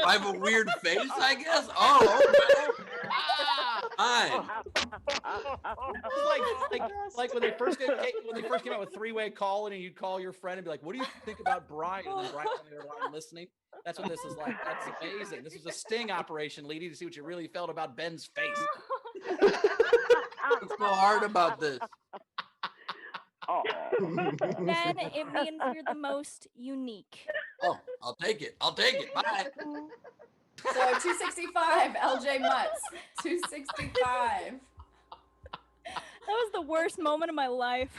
I have a weird face, I guess? Oh, okay. Fine. Like when they first came out with three-way calling, and you'd call your friend and be like, "What do you think about Brian?" And then Brian on the other line listening. That's what this is like. That's amazing. This was a sting operation, Leedy, to see what you really felt about Ben's face. What's so hard about this? Ben, it means you're the most unique. Oh, I'll take it. I'll take it. Bye. So 265, LJ Mutz. 265. That was the worst moment of my life.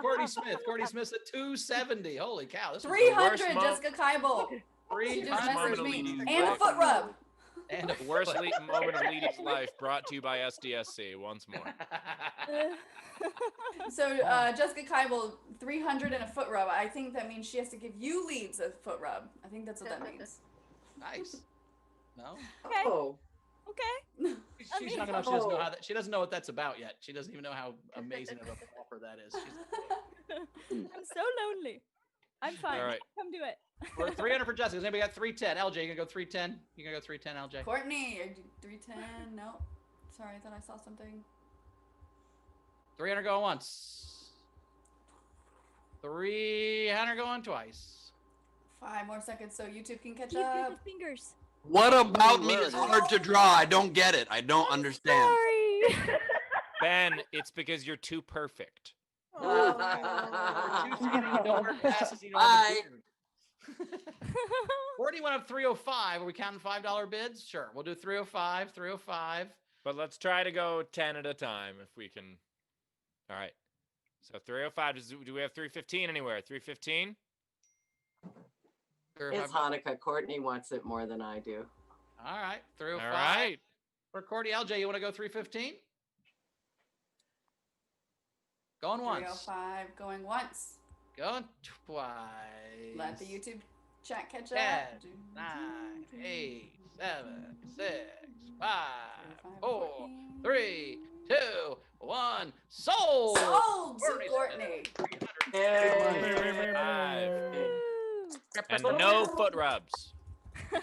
Courtney Smith. Courtney Smith's at 270. Holy cow. This 300, Jessica Kybel. She just messaged me. And a foot rub. And the worst moment of Leedy's life, brought to you by SDSC once more. So Jessica Kybel, 300 and a foot rub. I think that means she has to give you leads a foot rub. I think that's what that means. Nice. No? Okay. Oh. Okay. She's young enough. She doesn't know how that. She doesn't know what that's about yet. She doesn't even know how amazing of a offer that is. I'm so lonely. I'm fine. All right. Come do it. We're 300 for Jessica. Has anybody got 310? LJ, you gonna go 310? You gonna go 310, LJ? Courtney, 310. No. Sorry, I thought I saw something. 300 going once. 300 going twice. 5 more seconds so YouTube can catch Keep up. your fingers. What about me is hard to draw? I don't get it. I don't understand. Sorry. Ben, it's because you're too perfect. Don't wear glasses, you don't have a beard. Courtney went up 305. Are we counting $5 bids? Sure. We'll do 305, 305. But let's try to go 10 at a time if we can. All right. So 305. Do we have 315 anywhere? 315? It's Hanukkah. Courtney wants it more than I do. All right. 305. All right. For Courtney, LJ, you want to go 315? Going once. 305 going once. Going twice. Let the YouTube Chat catch up. 10, 9, 8, 7, 6, 5, 4, 3, 2, 1. Sold. Sold to Courtney. And no foot rubs. I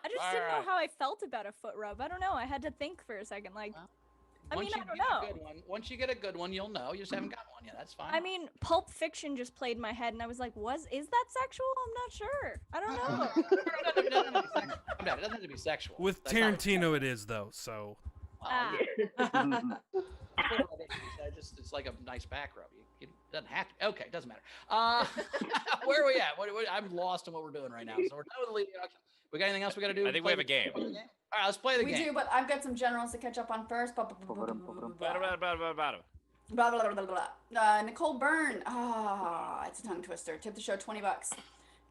just didn't know how I felt about a foot rub. I don't know. I had to think for a second. Like, I mean, I don't know. Once you get a good one, you'll know. You just haven't got one yet. That's fine. I mean, Pulp Fiction just played in my head, and I was like, is that sexual? I'm not sure. I don't know. It doesn't have to be sexual. With Tarantino, it is though. So. It's like a nice back rub. It doesn't have to. Okay, it doesn't matter. Where are we at? I'm lost in what we're doing right now. So we're done with the leading auction. We got anything else we got to do? I think we have a game. All right, let's play the game. We do, but I've got some generals to catch up on first. Nicole Byrne. It's a tongue twister. Tip the show $20.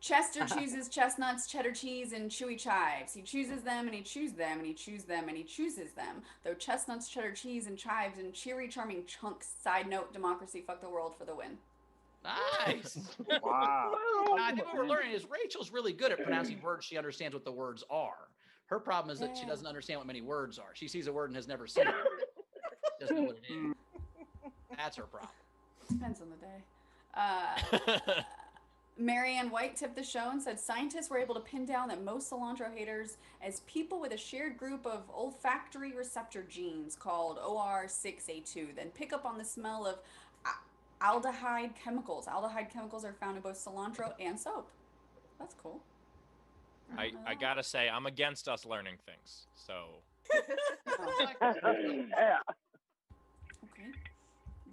Chester chooses chestnuts, cheddar cheese, and chewy chives. He chooses them, and he chooses them, and he chooses them, and he chooses them. Though chestnuts, cheddar cheese, and chives, and cheery, charming chunks. Side note: democracy, fuck the world for the win. Nice. Wow. I think what we're learning is Rachel's really good at pronouncing words. She understands what the words are. Her problem is that she doesn't understand what many words are. She sees a word and has never seen it. Doesn't know what it is. That's her problem. Depends on the day. Marianne White tipped the show and said scientists were able to pin down that most cilantro haters as people with a shared group of olfactory receptor genes called OR6A2, then pick up on the smell of aldehyde chemicals. Aldehyde chemicals are found in both cilantro and soap. That's cool. I gotta say, I'm against us learning things. So. Yeah. Okay.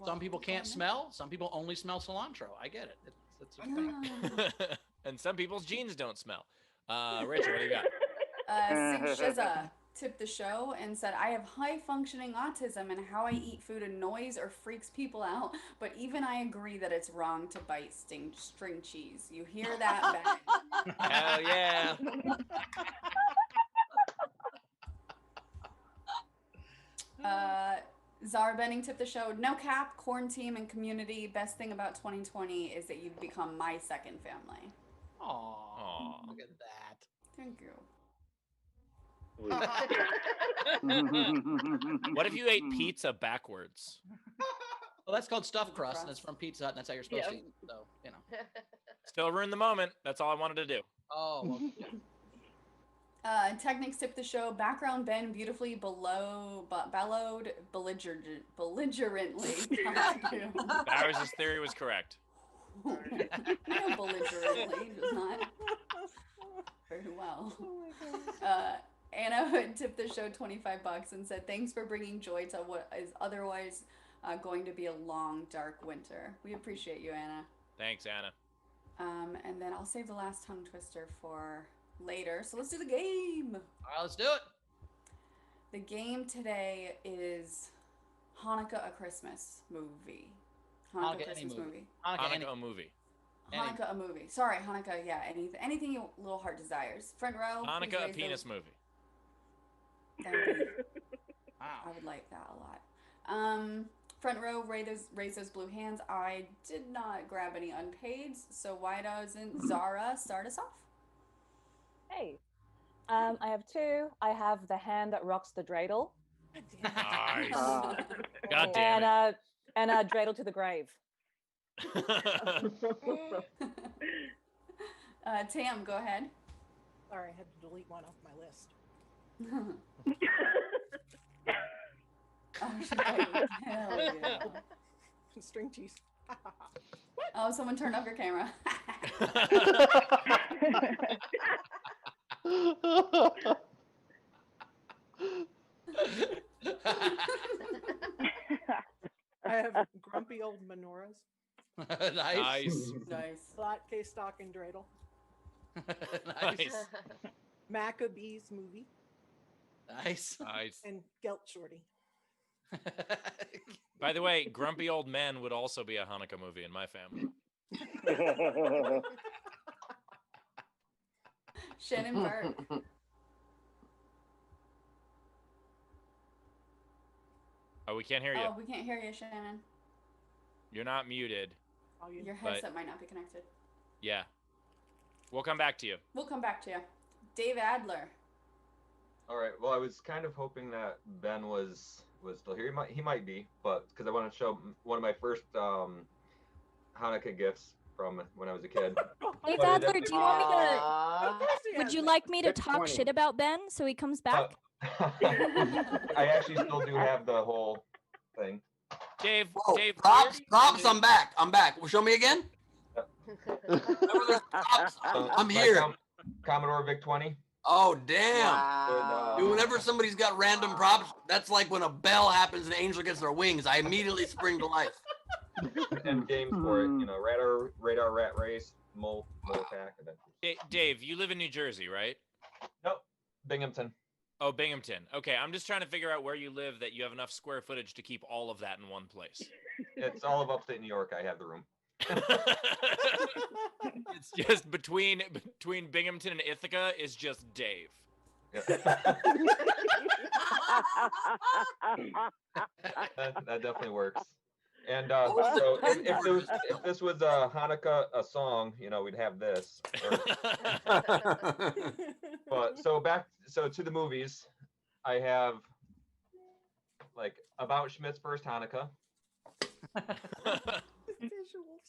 Some people can't smell. Some people only smell cilantro. I get it. It's a thing. And some people's genes don't smell. Rachel, what do you got? Sig Shiza tipped the show and said, I have high-functioning autism and how I eat food annoys or freaks people out, but even I agree that it's wrong to bite string cheese. You hear that, Ben? Hell yeah. Zara Benning tipped the show. No cap, quarantine, and community. Best thing about 2020 is that you've become my second family. Aww. Look at that. Thank you. What if you ate pizza backwards? Well, that's called stuffed crust, and it's from Pizza Hut, and that's how you're supposed to eat it. So, you know. Still ruined the moment. That's all I wanted to do. Oh, well, yeah. Technics tipped the show. Background Ben beautifully bellowed belligerently. Bowers' theory was correct. Belligerently does not very well. Anna tipped the show $25 and said, thanks for bringing joy to what is otherwise going to be a long, dark winter. We appreciate you, Anna. Thanks, Anna. And then I'll save the last tongue twister for later. So let's do the game. All right, let's do it. The game today is Hanukkah a Christmas movie. Hanukkah Christmas movie. Hanukkah a movie. Hanukkah a movie. Sorry, Hanukkah, yeah, anything your little heart desires. Front row. Hanukkah a penis movie. That would be, wow. I would like that a lot. Front row, raise those blue hands. I did not grab any unpaids, so why doesn't Zara start us off? Hey, I have two. I have the hand that rocks the dreidel. Nice. God damn it. And a dreidel to the grave. Tam, go ahead. Sorry, I had to delete one off my list. Hell yeah. String cheese. Oh, someone turned off your camera. I have grumpy old menorahs. Nice. Flat case stock and dreidel. Nice. Maccabees movie. Nice. And Gelt Shorty. By the way, Grumpy Old Men would also be a Hanukkah movie in my family. Shannon Burke. Oh, we can't hear you. Oh, we can't hear you, Shannon. You're not muted. Your headset might not be connected. Yeah. We'll come back to you. We'll come back to you. Dave Adler. All right. Well, I was kind of hoping that Ben was still here. He might be, but because I want to show one of my first Hanukkah gifts from when I was a kid. Dave But it Adler, do you want me to? Would you like me to Vic talk 20. shit about Ben so he comes back? I actually still do have the whole thing. Dave, Whoa, props, I'm back. Well, show me again. I'm My here. Commodore VIC 20. Oh, damn. Wow. Dude, whenever somebody's got random props, that's like when a bell happens and an angel gets their wings. I immediately spring to life. And games for it, radar rat race, mole attack. Dave, you live in New Jersey, right? Nope, Binghamton. Oh, Binghamton. Okay, I'm just trying to figure out where you live that you have enough square footage to keep all of that in one place. It's all of upstate New York. I have the room. It's just between Binghamton and Ithaca is just Dave. That definitely works. And so if this was a Hanukkah song, we'd have this. But so to the movies, I have like About Schmidt's First Hanukkah,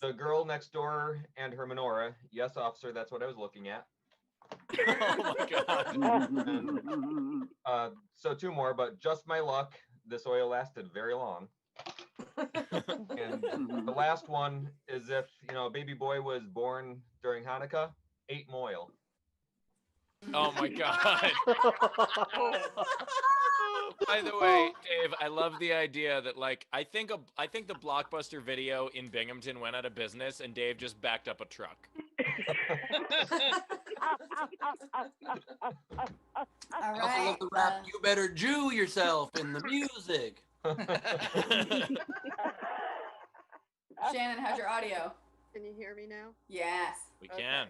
The Girl Next Door and Her Menorah. Yes, officer, that's what I was looking at. Oh my god. And, so two more, but Just My Luck. This oil lasted very long. And the last one is if a baby boy was born during Hanukkah, 8 moil. Oh my god. By the way, Dave, I love the idea that I think the Blockbuster Video in Binghamton went out of business and Dave just backed up a truck. All I also love the rap, you better Jew yourself in the music. Shannon, how's your audio? Can you hear me now? Yes. We can.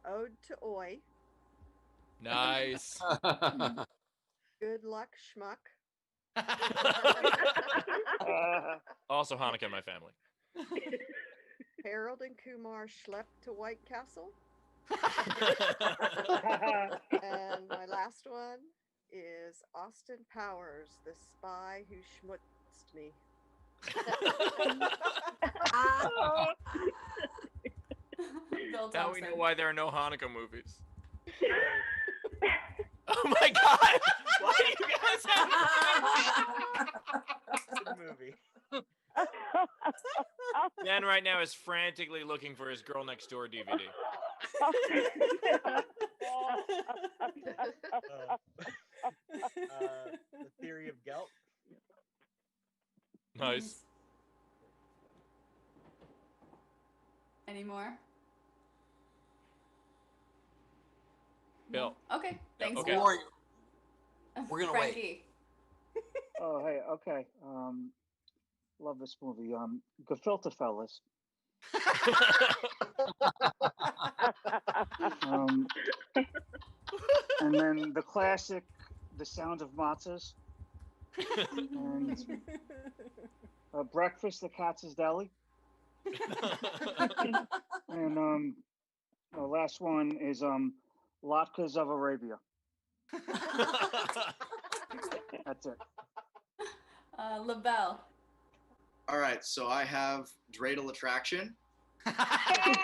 Ode to Oi. Nice. Good luck, schmuck. Also Hanukkah in my family. Harold and Kumar schlepped to White Castle. And my last one is Austin Powers, the spy who schmutzed me. Now we know why there are no Hanukkah movies. Oh my god! Why do you guys have Good movie. Ben right now is frantically looking for his Girl Next Door DVD. The Theory of Gelt. Nice. Any more? Bill. Okay. Thanks, Okay. Bill. We're gonna Frankie. Oh, hey, okay. Love this movie. Gefilte Fellas. And then the classic, The Sound of Matzahs. And Breakfast at Katz's Deli. And the last one is Latkes of Arabia. That's it. LaBelle. All right, so I have Dreidel Attraction. I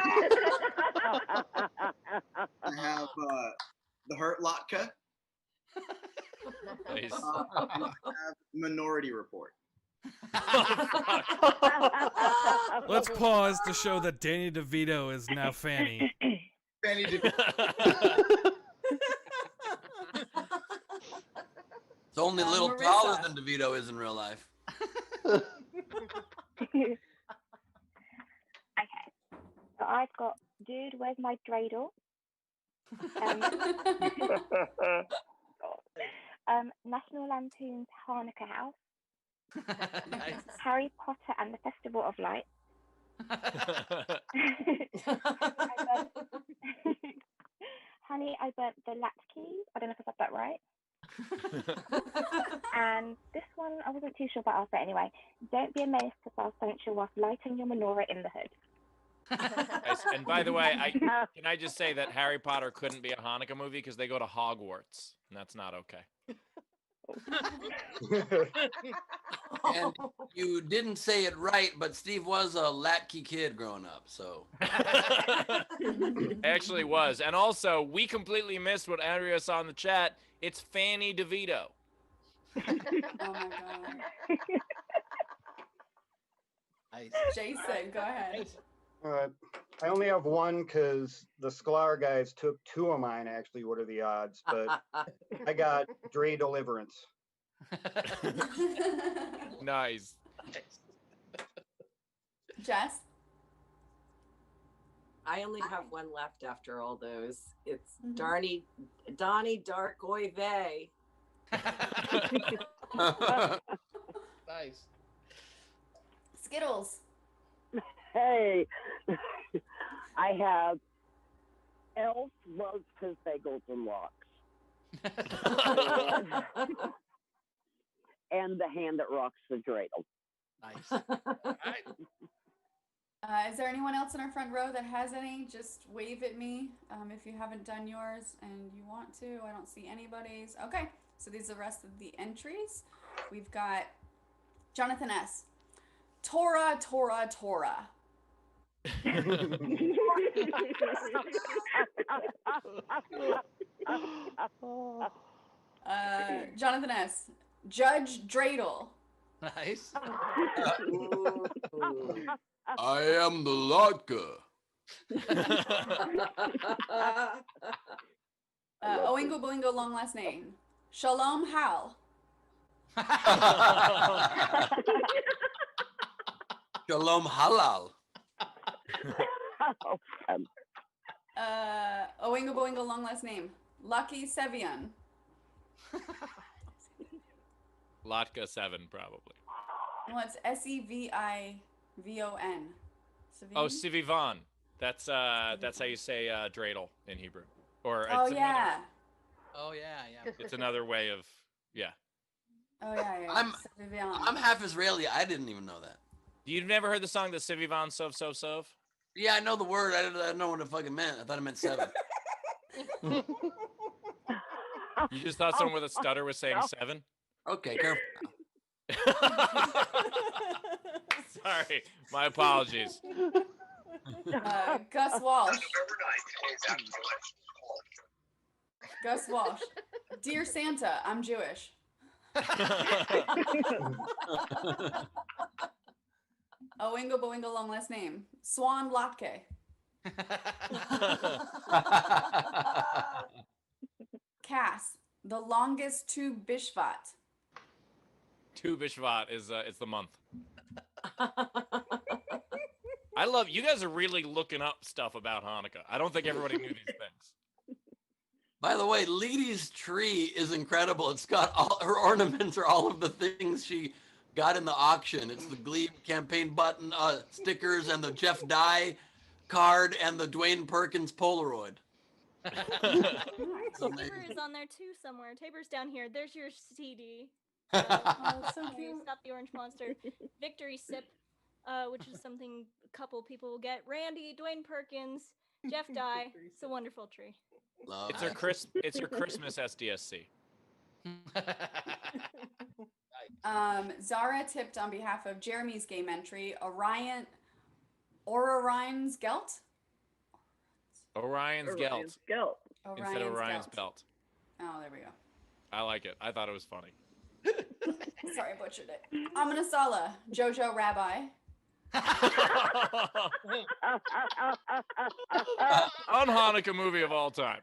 have The Hurt Latka. Nice. And I have Minority Report. Let's pause to show that Danny DeVito is now Fanny. Fanny DeVito. It's only a little Marissa. taller than DeVito is in real life. Okay, so I've got Dude, Where's My Dreidel? National Lampoon's Hanukkah House. Nice. Harry Potter and the Festival of Light. Honey, I Burnt the Latkes. I don't know if I got that right. And this one, I wasn't too sure, but I'll say it anyway. Don't be amazed to South Central whilst lighting your menorah in the hood. And by the way, can I just say that Harry Potter couldn't be a Hanukkah movie because they go to Hogwarts, and that's not okay. And you didn't say it right, but Steve was a latke kid growing up, so. Actually was. And also, we completely missed what Andrea saw in the chat. It's Fanny DeVito. Oh my god. Nice. Jason, go ahead. I only have one because the Sklar guys took two of mine. Actually, what are the odds? But I got Dre Deliverance. Nice. Jess? I only have one left after all those. It's Donnie Dark Oy Vey. Nice. Skittles. Hey, I have Elf loves his bagels and locks. And the hand that rocks the dreidel. Nice. Is there anyone else in our front row that has any? Just wave at me if you haven't done yours and you want to. I don't see anybody's. Okay, so these are the rest of the entries. We've got Jonathan S. Torah, Torah, Torah. Jonathan S. Judge Dreidel. Nice. I am the latke. Oingo Boingo, long last name. Shalom Hal. Shalom halal. Oingo Boingo, long last name. Lucky Sevian. Latka 7, probably. Well, it's Sevivon. Oh, Sivivan. That's how you say dreidel in Hebrew. Or Oh it's yeah. Oh yeah. It's another way of Oh yeah. I'm half Israeli. I didn't even know that. You've never heard the song the Sivivan Sov Sov Sov? Yeah, I know the word. I didn't know what it fucking meant. I thought it meant 7. You just thought someone with a stutter was saying 7? Okay, careful. Sorry, my apologies. Gus Walsh. Gus Walsh. Dear Santa, I'm Jewish. Oingo Boingo, long last name. Swan Latke. Cass, the longest to Bishvat. Tu Bishvat is it's the month. I love you guys are really looking up stuff about Hanukkah. I don't think everybody knew these things. By the way, Leedy's tree is incredible. It's got all her ornaments are all of the things she got in the auction. It's the Glee campaign button, stickers, and the Jeff Dye card, and the Dwayne Perkins Polaroid. Tabor is on there too somewhere. Tabor's down here. There's your CD. Oh, so cute. Stop the Orange Monster. Victory Sip, which is something a couple people will get. Randy, Dwayne Perkins, Jeff Dye. It's a wonderful tree. It's her Christmas SDSC. Zara tipped on behalf of Jeremy's game entry. Orion's Gelt. Orion's Gelt. Instead of Orion's Gelt. Belt. Oh, there we go. I like it. I thought it was funny. Sorry, I butchered it. Amina Sala, Jojo Rabbi. Un-Hanukkah movie of all time.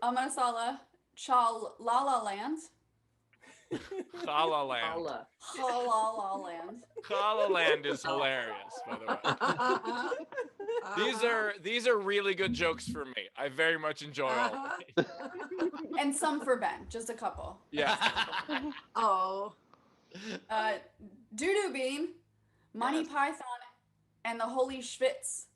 Amina Sala, Chal La La Land. Chala Land. La Land. Chala Land is hilarious, by the way. These are really good jokes for me. I very much enjoy all of these. And some for Ben, just a couple. Yeah. Oh. Doodoo Bean, Monty Python, and the Holy Schwitz.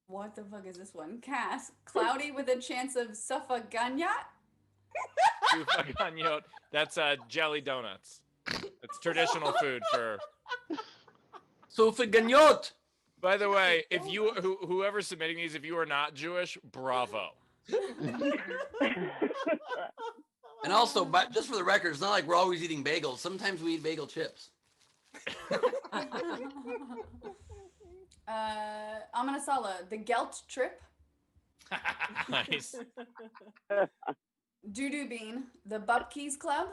What the fuck is this one? Cass, cloudy with a chance of suffaganyat. Sufaganyot. That's jelly donuts. It's traditional food for. Sufaganyot. By the way, if you whoever's submitting these, if you are not Jewish, bravo. And also, but just for the record, it's not like we're always eating bagels. Sometimes we eat bagel chips. Amanasala, the Gelt Trip. Nice. Doodoo Bean, the Bupkes Club.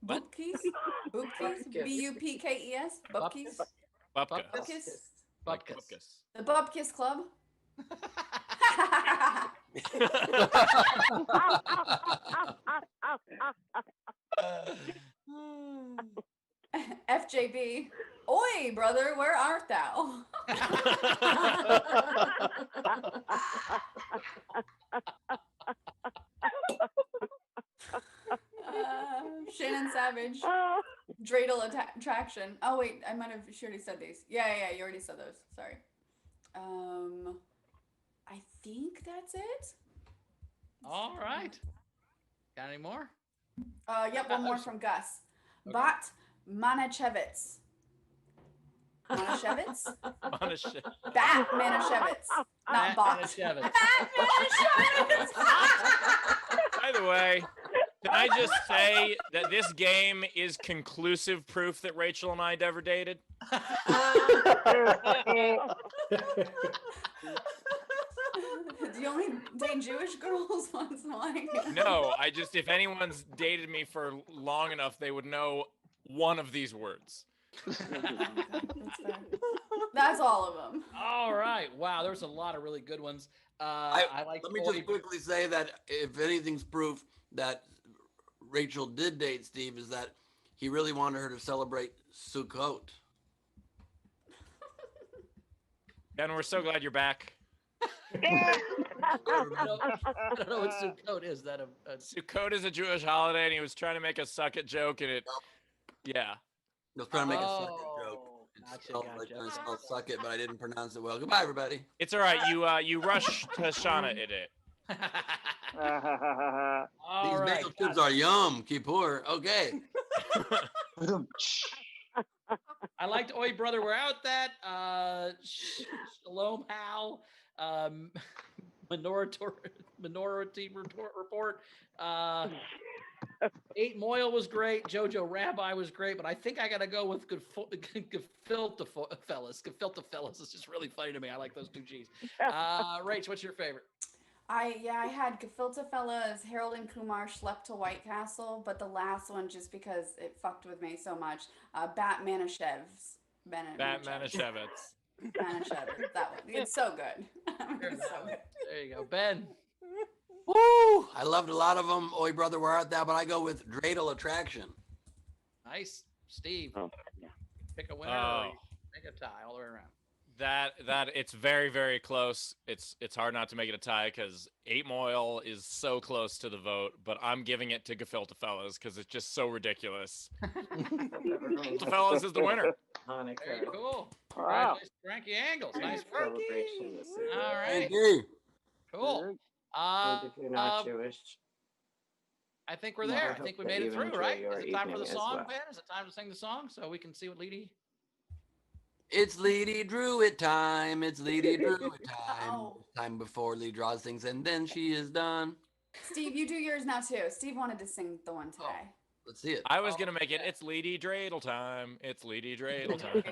Bupkes? Bupkes? B-U-P-K-E-S? Bupkes? Bupkes. Bupkes. The Bupkes Club. FJB. Oi, brother, where art thou? Shannon Savage. Dreidel Attraction. Oh, wait, I might have already said these. Yeah, you already said those. Sorry. I think that's it. All right. Got any more? Yep, one more from Gus. Okay. Bat Manashevitz. Manashevitz? Bat Manashevitz. Not bot. Manashevitz. Bat Manashevitz. By the way, can I just say that this game is conclusive proof that Rachel and I never dated? Do you only date Jewish girls once in a while? No, if anyone's dated me for long enough, they would know one of these words. That's fair. That's all of them. All right. Wow, there's a lot of really good ones. I like. Let me just quickly say that if anything's proof that Rachel did date Steve, is that he really wanted her to celebrate Sukkot. Ben, we're so glad you're back. I don't know what Sukkot is. That a Sukkot is a Jewish holiday, and he was trying to make a suck it joke, and it, yeah. I was trying to make a suck it joke. Like I spelled suck it, but I didn't pronounce it well. Goodbye, everybody. It's all right. You rush to Shauna in it. These bagel chips are yum, Kippur. Okay. I liked Oi Brother, we're out that. Shalom Hal. Minority Report. 8 Moyle was great. Jojo Rabbi was great, but I think I got to go with Gefilte Fellas. Gefilte Fellas is just really funny to me. I like those two G's. Rach, what's your favorite? I had Gefilte Fellas, Harold and Kumar slept to White Castle, but the last one just because it fucked with me so much. Bat Manashevs. Bat Manashevitz. Manashevitz. That one. It's so good. It's so good. There you go, Ben. Woo! I loved a lot of them. Oi, brother, where art thou? But I go with Dreidel Attraction. Nice, Steve. Pick a winner. Oh. Or make a tie all the way around. That it's very, very close. It's hard not to make it a tie because 8 Moyle is so close to the vote, but I'm giving it to Gefilte Fellas because it's just so ridiculous. Gefilte Fellas is the winner. Very cool. Wow. Congratulations, Frankie Angles. Nice work. All right. Thank you. Cool. If you're not Jewish. I think we're there. I think we made it through, right? your Is it time for the evening as song, well. Ben? Is it time to sing the song so we can see what Leedy? It's Leedy Druid time. It's Leedy Druid time. Time before Lee draws things, and then she is done. Steve, you do yours now too. Steve wanted to sing the one today. Let's see it. I was gonna make it. It's Leedy Dreidel time. It's Leedy Dreidel time.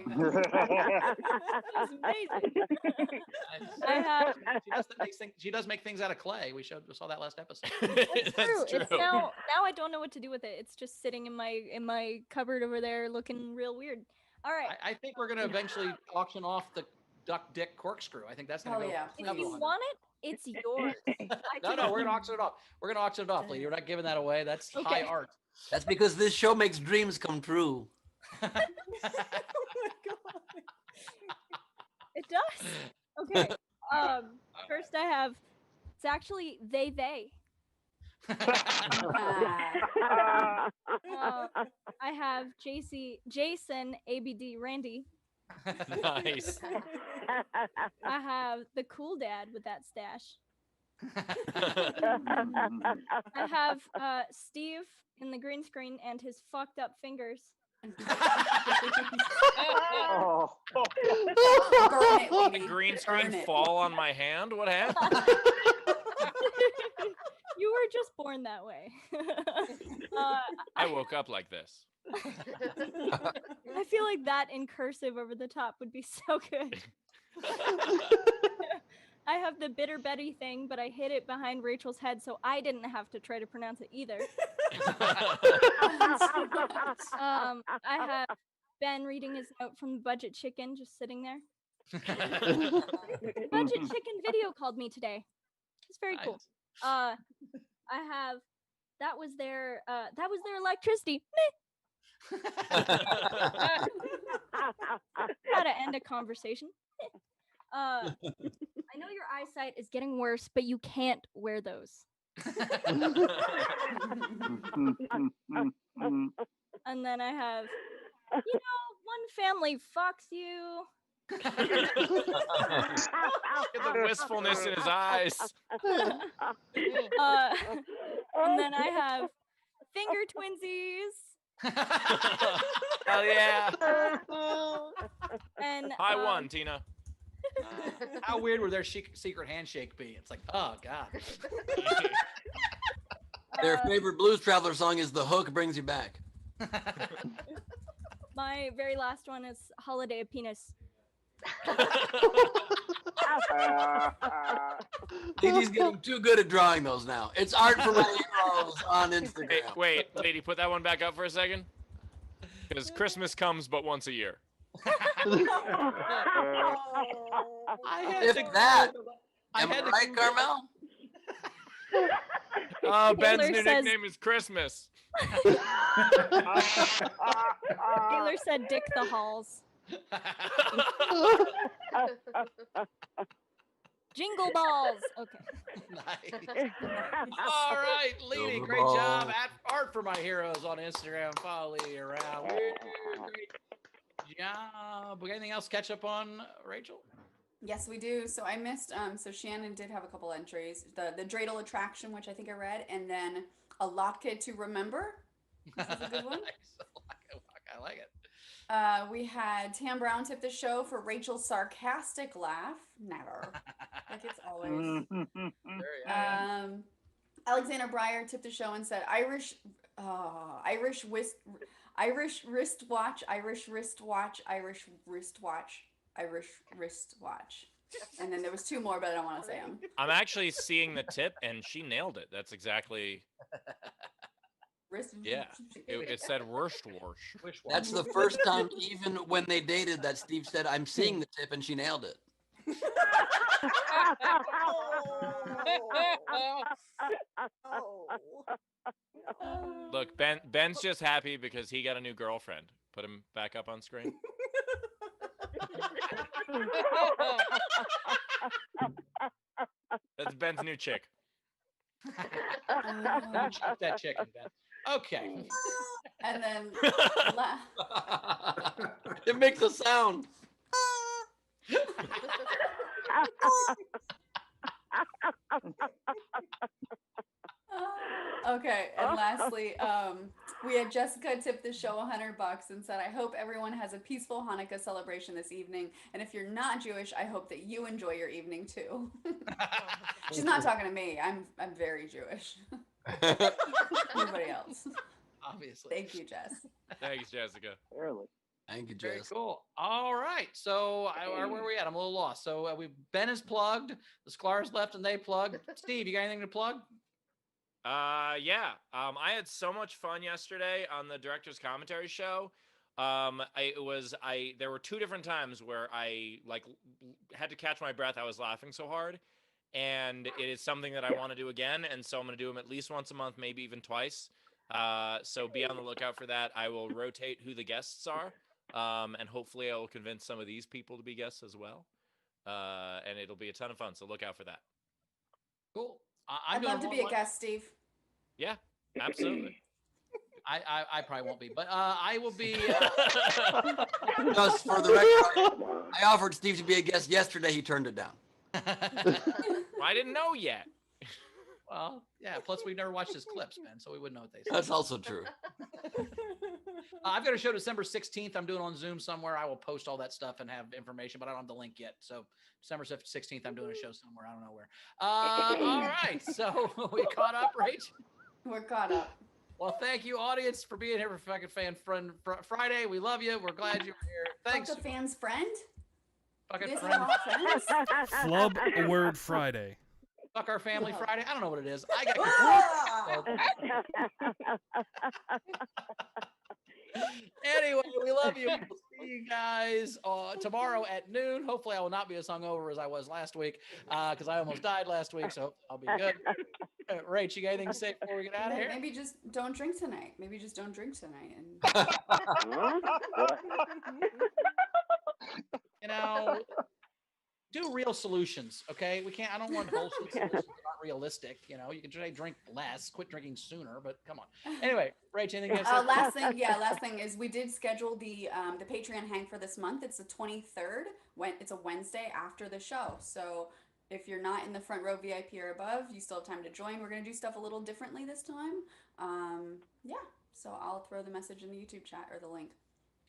That was amazing. She does make things out of clay. We saw that last episode. It's true. It's now I don't know what to do with it. It's just sitting in my cupboard over there looking real weird. All right. I think we're gonna eventually auction off the duck dick corkscrew. I think that's gonna go. If you want it, it's yours. No, we're gonna auction it off. We're gonna auction it off, Lee. We're not giving that away. That's high art. That's because this show makes dreams come true. It does. Okay. First I have. It's actually they. I have Jason, ABD, Randy. Nice. I have the cool dad with that stash. I have Steve in the green screen and his fucked up fingers. Oh. Burn it, Did the lady. green Burn screen it. fall on my hand? What happened? You were just born that way. I woke up like this. I feel like that in cursive over the top would be so good. I have the Bitter Betty thing, but I hid it behind Rachel's head so I didn't have to try to pronounce it either. I have Ben reading his note from the Budget Chicken just sitting there. Budget Chicken video called me today. It's very cool. I have that was their electricity. How to end a conversation. I know your eyesight is getting worse, but you can't wear those. And then I have, one family fucks you. Look at the wistfulness in his eyes. And then I have finger twinsies. Hell yeah. And I won, Tina. How weird would their secret handshake be? It's like, oh god. Their favorite Blues Traveler song is "The Hook Brings You Back." My very last one is Holiday of Penis. He's getting too good at drawing those now. It's art for my heroes on Instagram. Hey, wait, lady, put that one back up for a second. Because Christmas comes but once a year. If that. Am I right, Carmel? Oh, Ben's Taylor new says- nickname is Christmas. Taylor said Dick the Halls. Jingle balls. Okay. Nice. All right, Leedy, great job. Art for my heroes on Instagram. Follow Leedy around. Great job. We got anything else to catch up on, Rachel? Yes, we do. So I missed. So Shannon did have a couple entries. The dreidel attraction, which I think I read, and then a latke to remember. This is a good one. I like it. We had Tam Brown tip the show for Rachel's sarcastic laugh. Never. Like it's always. Alexander Breyer tipped the show and said Irish wristwatch, Irish wristwatch, Irish wristwatch. And then there was two more, but I don't want to say them. I'm actually seeing the tip, and she nailed it. That's exactly. Yeah, it said Wurstwash. That's the first time, even when they dated, that Steve said, "I'm seeing the tip," and she nailed it. Look, Ben's just happy because he got a new girlfriend. Put him back up on screen. That's Ben's new chick. Check that chicken, Ben. Okay. And then It makes a sound. Okay, and lastly, we had Jessica tip the show $100 and said, "I hope everyone has a peaceful Hanukkah celebration this evening, and if you're not Jewish, I hope that you enjoy your evening too." She's not talking to me. I'm very Jewish. Everybody else. Obviously. Thank you, Jess. Thanks, Jessica. Early. Thank you, Very Jess. cool. All right. So where are we at? I'm a little lost. So Ben is plugged. The Sklar's left and they plugged. Steve, you got anything to plug? Yeah. I had so much fun yesterday on the director's commentary show. There were two different times where I had to catch my breath. I was laughing so hard, and it is something that I want to do again. And so I'm going to do them at least once a month, maybe even twice. So be on the lookout for that. I will rotate who the guests are. And hopefully I will convince some of these people to be guests as well. And it'll be a ton of fun. So look out for that. Cool. I'd love to be a guest, Steve. Yeah, absolutely. I probably won't be, but I will be. Just for the record, I offered Steve to be a guest yesterday. He turned it down. I didn't know yet. Well, yeah. Plus, we've never watched his clips, Ben, so we wouldn't know what they say. That's also true. I've got a show December 16th. I'm doing on Zoom somewhere. I will post all that stuff and have information, but I don't have the link yet. So December 16th, I'm doing a show somewhere. I don't know where. All right. So we caught up, Rach? We're caught up. Well, thank you, audience, for being here for Fucking Fan Friend Friday. We love you. We're glad you were here. Thanks. Fuck a fan's friend? Fucking This friend. is all friends? Flub a word Friday. Fuck our family Friday. I don't know what it is. I got Anyway, we love you. We'll see you guys tomorrow at noon. Hopefully, I will not be as hungover as I was last week because I almost died last week, so I'll be good. Rach, you got anything to say before we get out of here? Maybe just don't drink tonight. Maybe just don't drink tonight. And you know, do real solutions, okay? I don't want wholesome solutions that aren't realistic. You know, you can try to drink less, quit drinking sooner, but come on. Anyway, Rach, anything else? last thing is we did schedule the Patreon hang for this month. It's the 23rd. It's a Wednesday after the show. So if you're not in the front row VIP or above, you still have time to join. We're going to do stuff a little differently this time. Yeah, so I'll throw the message in the YouTube chat or the link.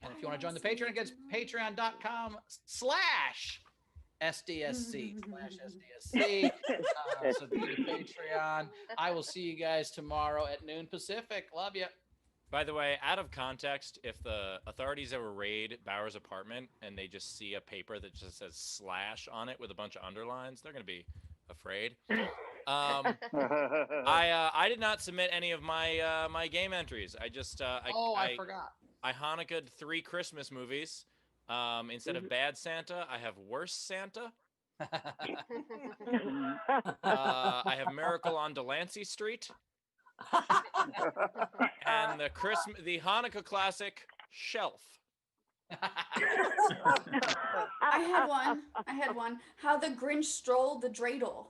And if you want to join the Patreon, it's patreon.com/SDSC. So do the Patreon. I will see you guys tomorrow at noon Pacific. Love you. By the way, out of context, if the authorities ever raid Bauer's apartment and they just see a paper that just says / on it with a bunch of underlines, they're going to be afraid. I did not submit any of my my game entries. I just I forgot. I Hanukkah'd 3 Christmas movies. Instead of Bad Santa, I have Worse Santa. I have Miracle on Delancey Street. And the Hanukkah classic Shelf. I had one. How the Grinch Stole the Dreidel.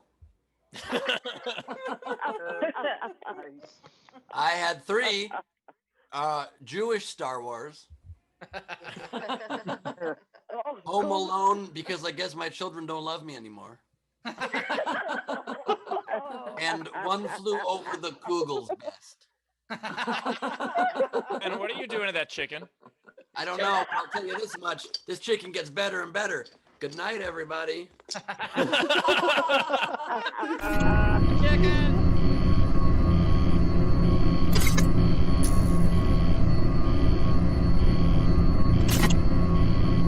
I had 3 Jewish Star Wars. Home Alone, because I guess my children don't love me anymore. And One Flew Over the Kugel's Nest. And what are you doing to that chicken? I don't know. I'll tell you this much. This chicken gets better and better. Good night, everybody. Chicken!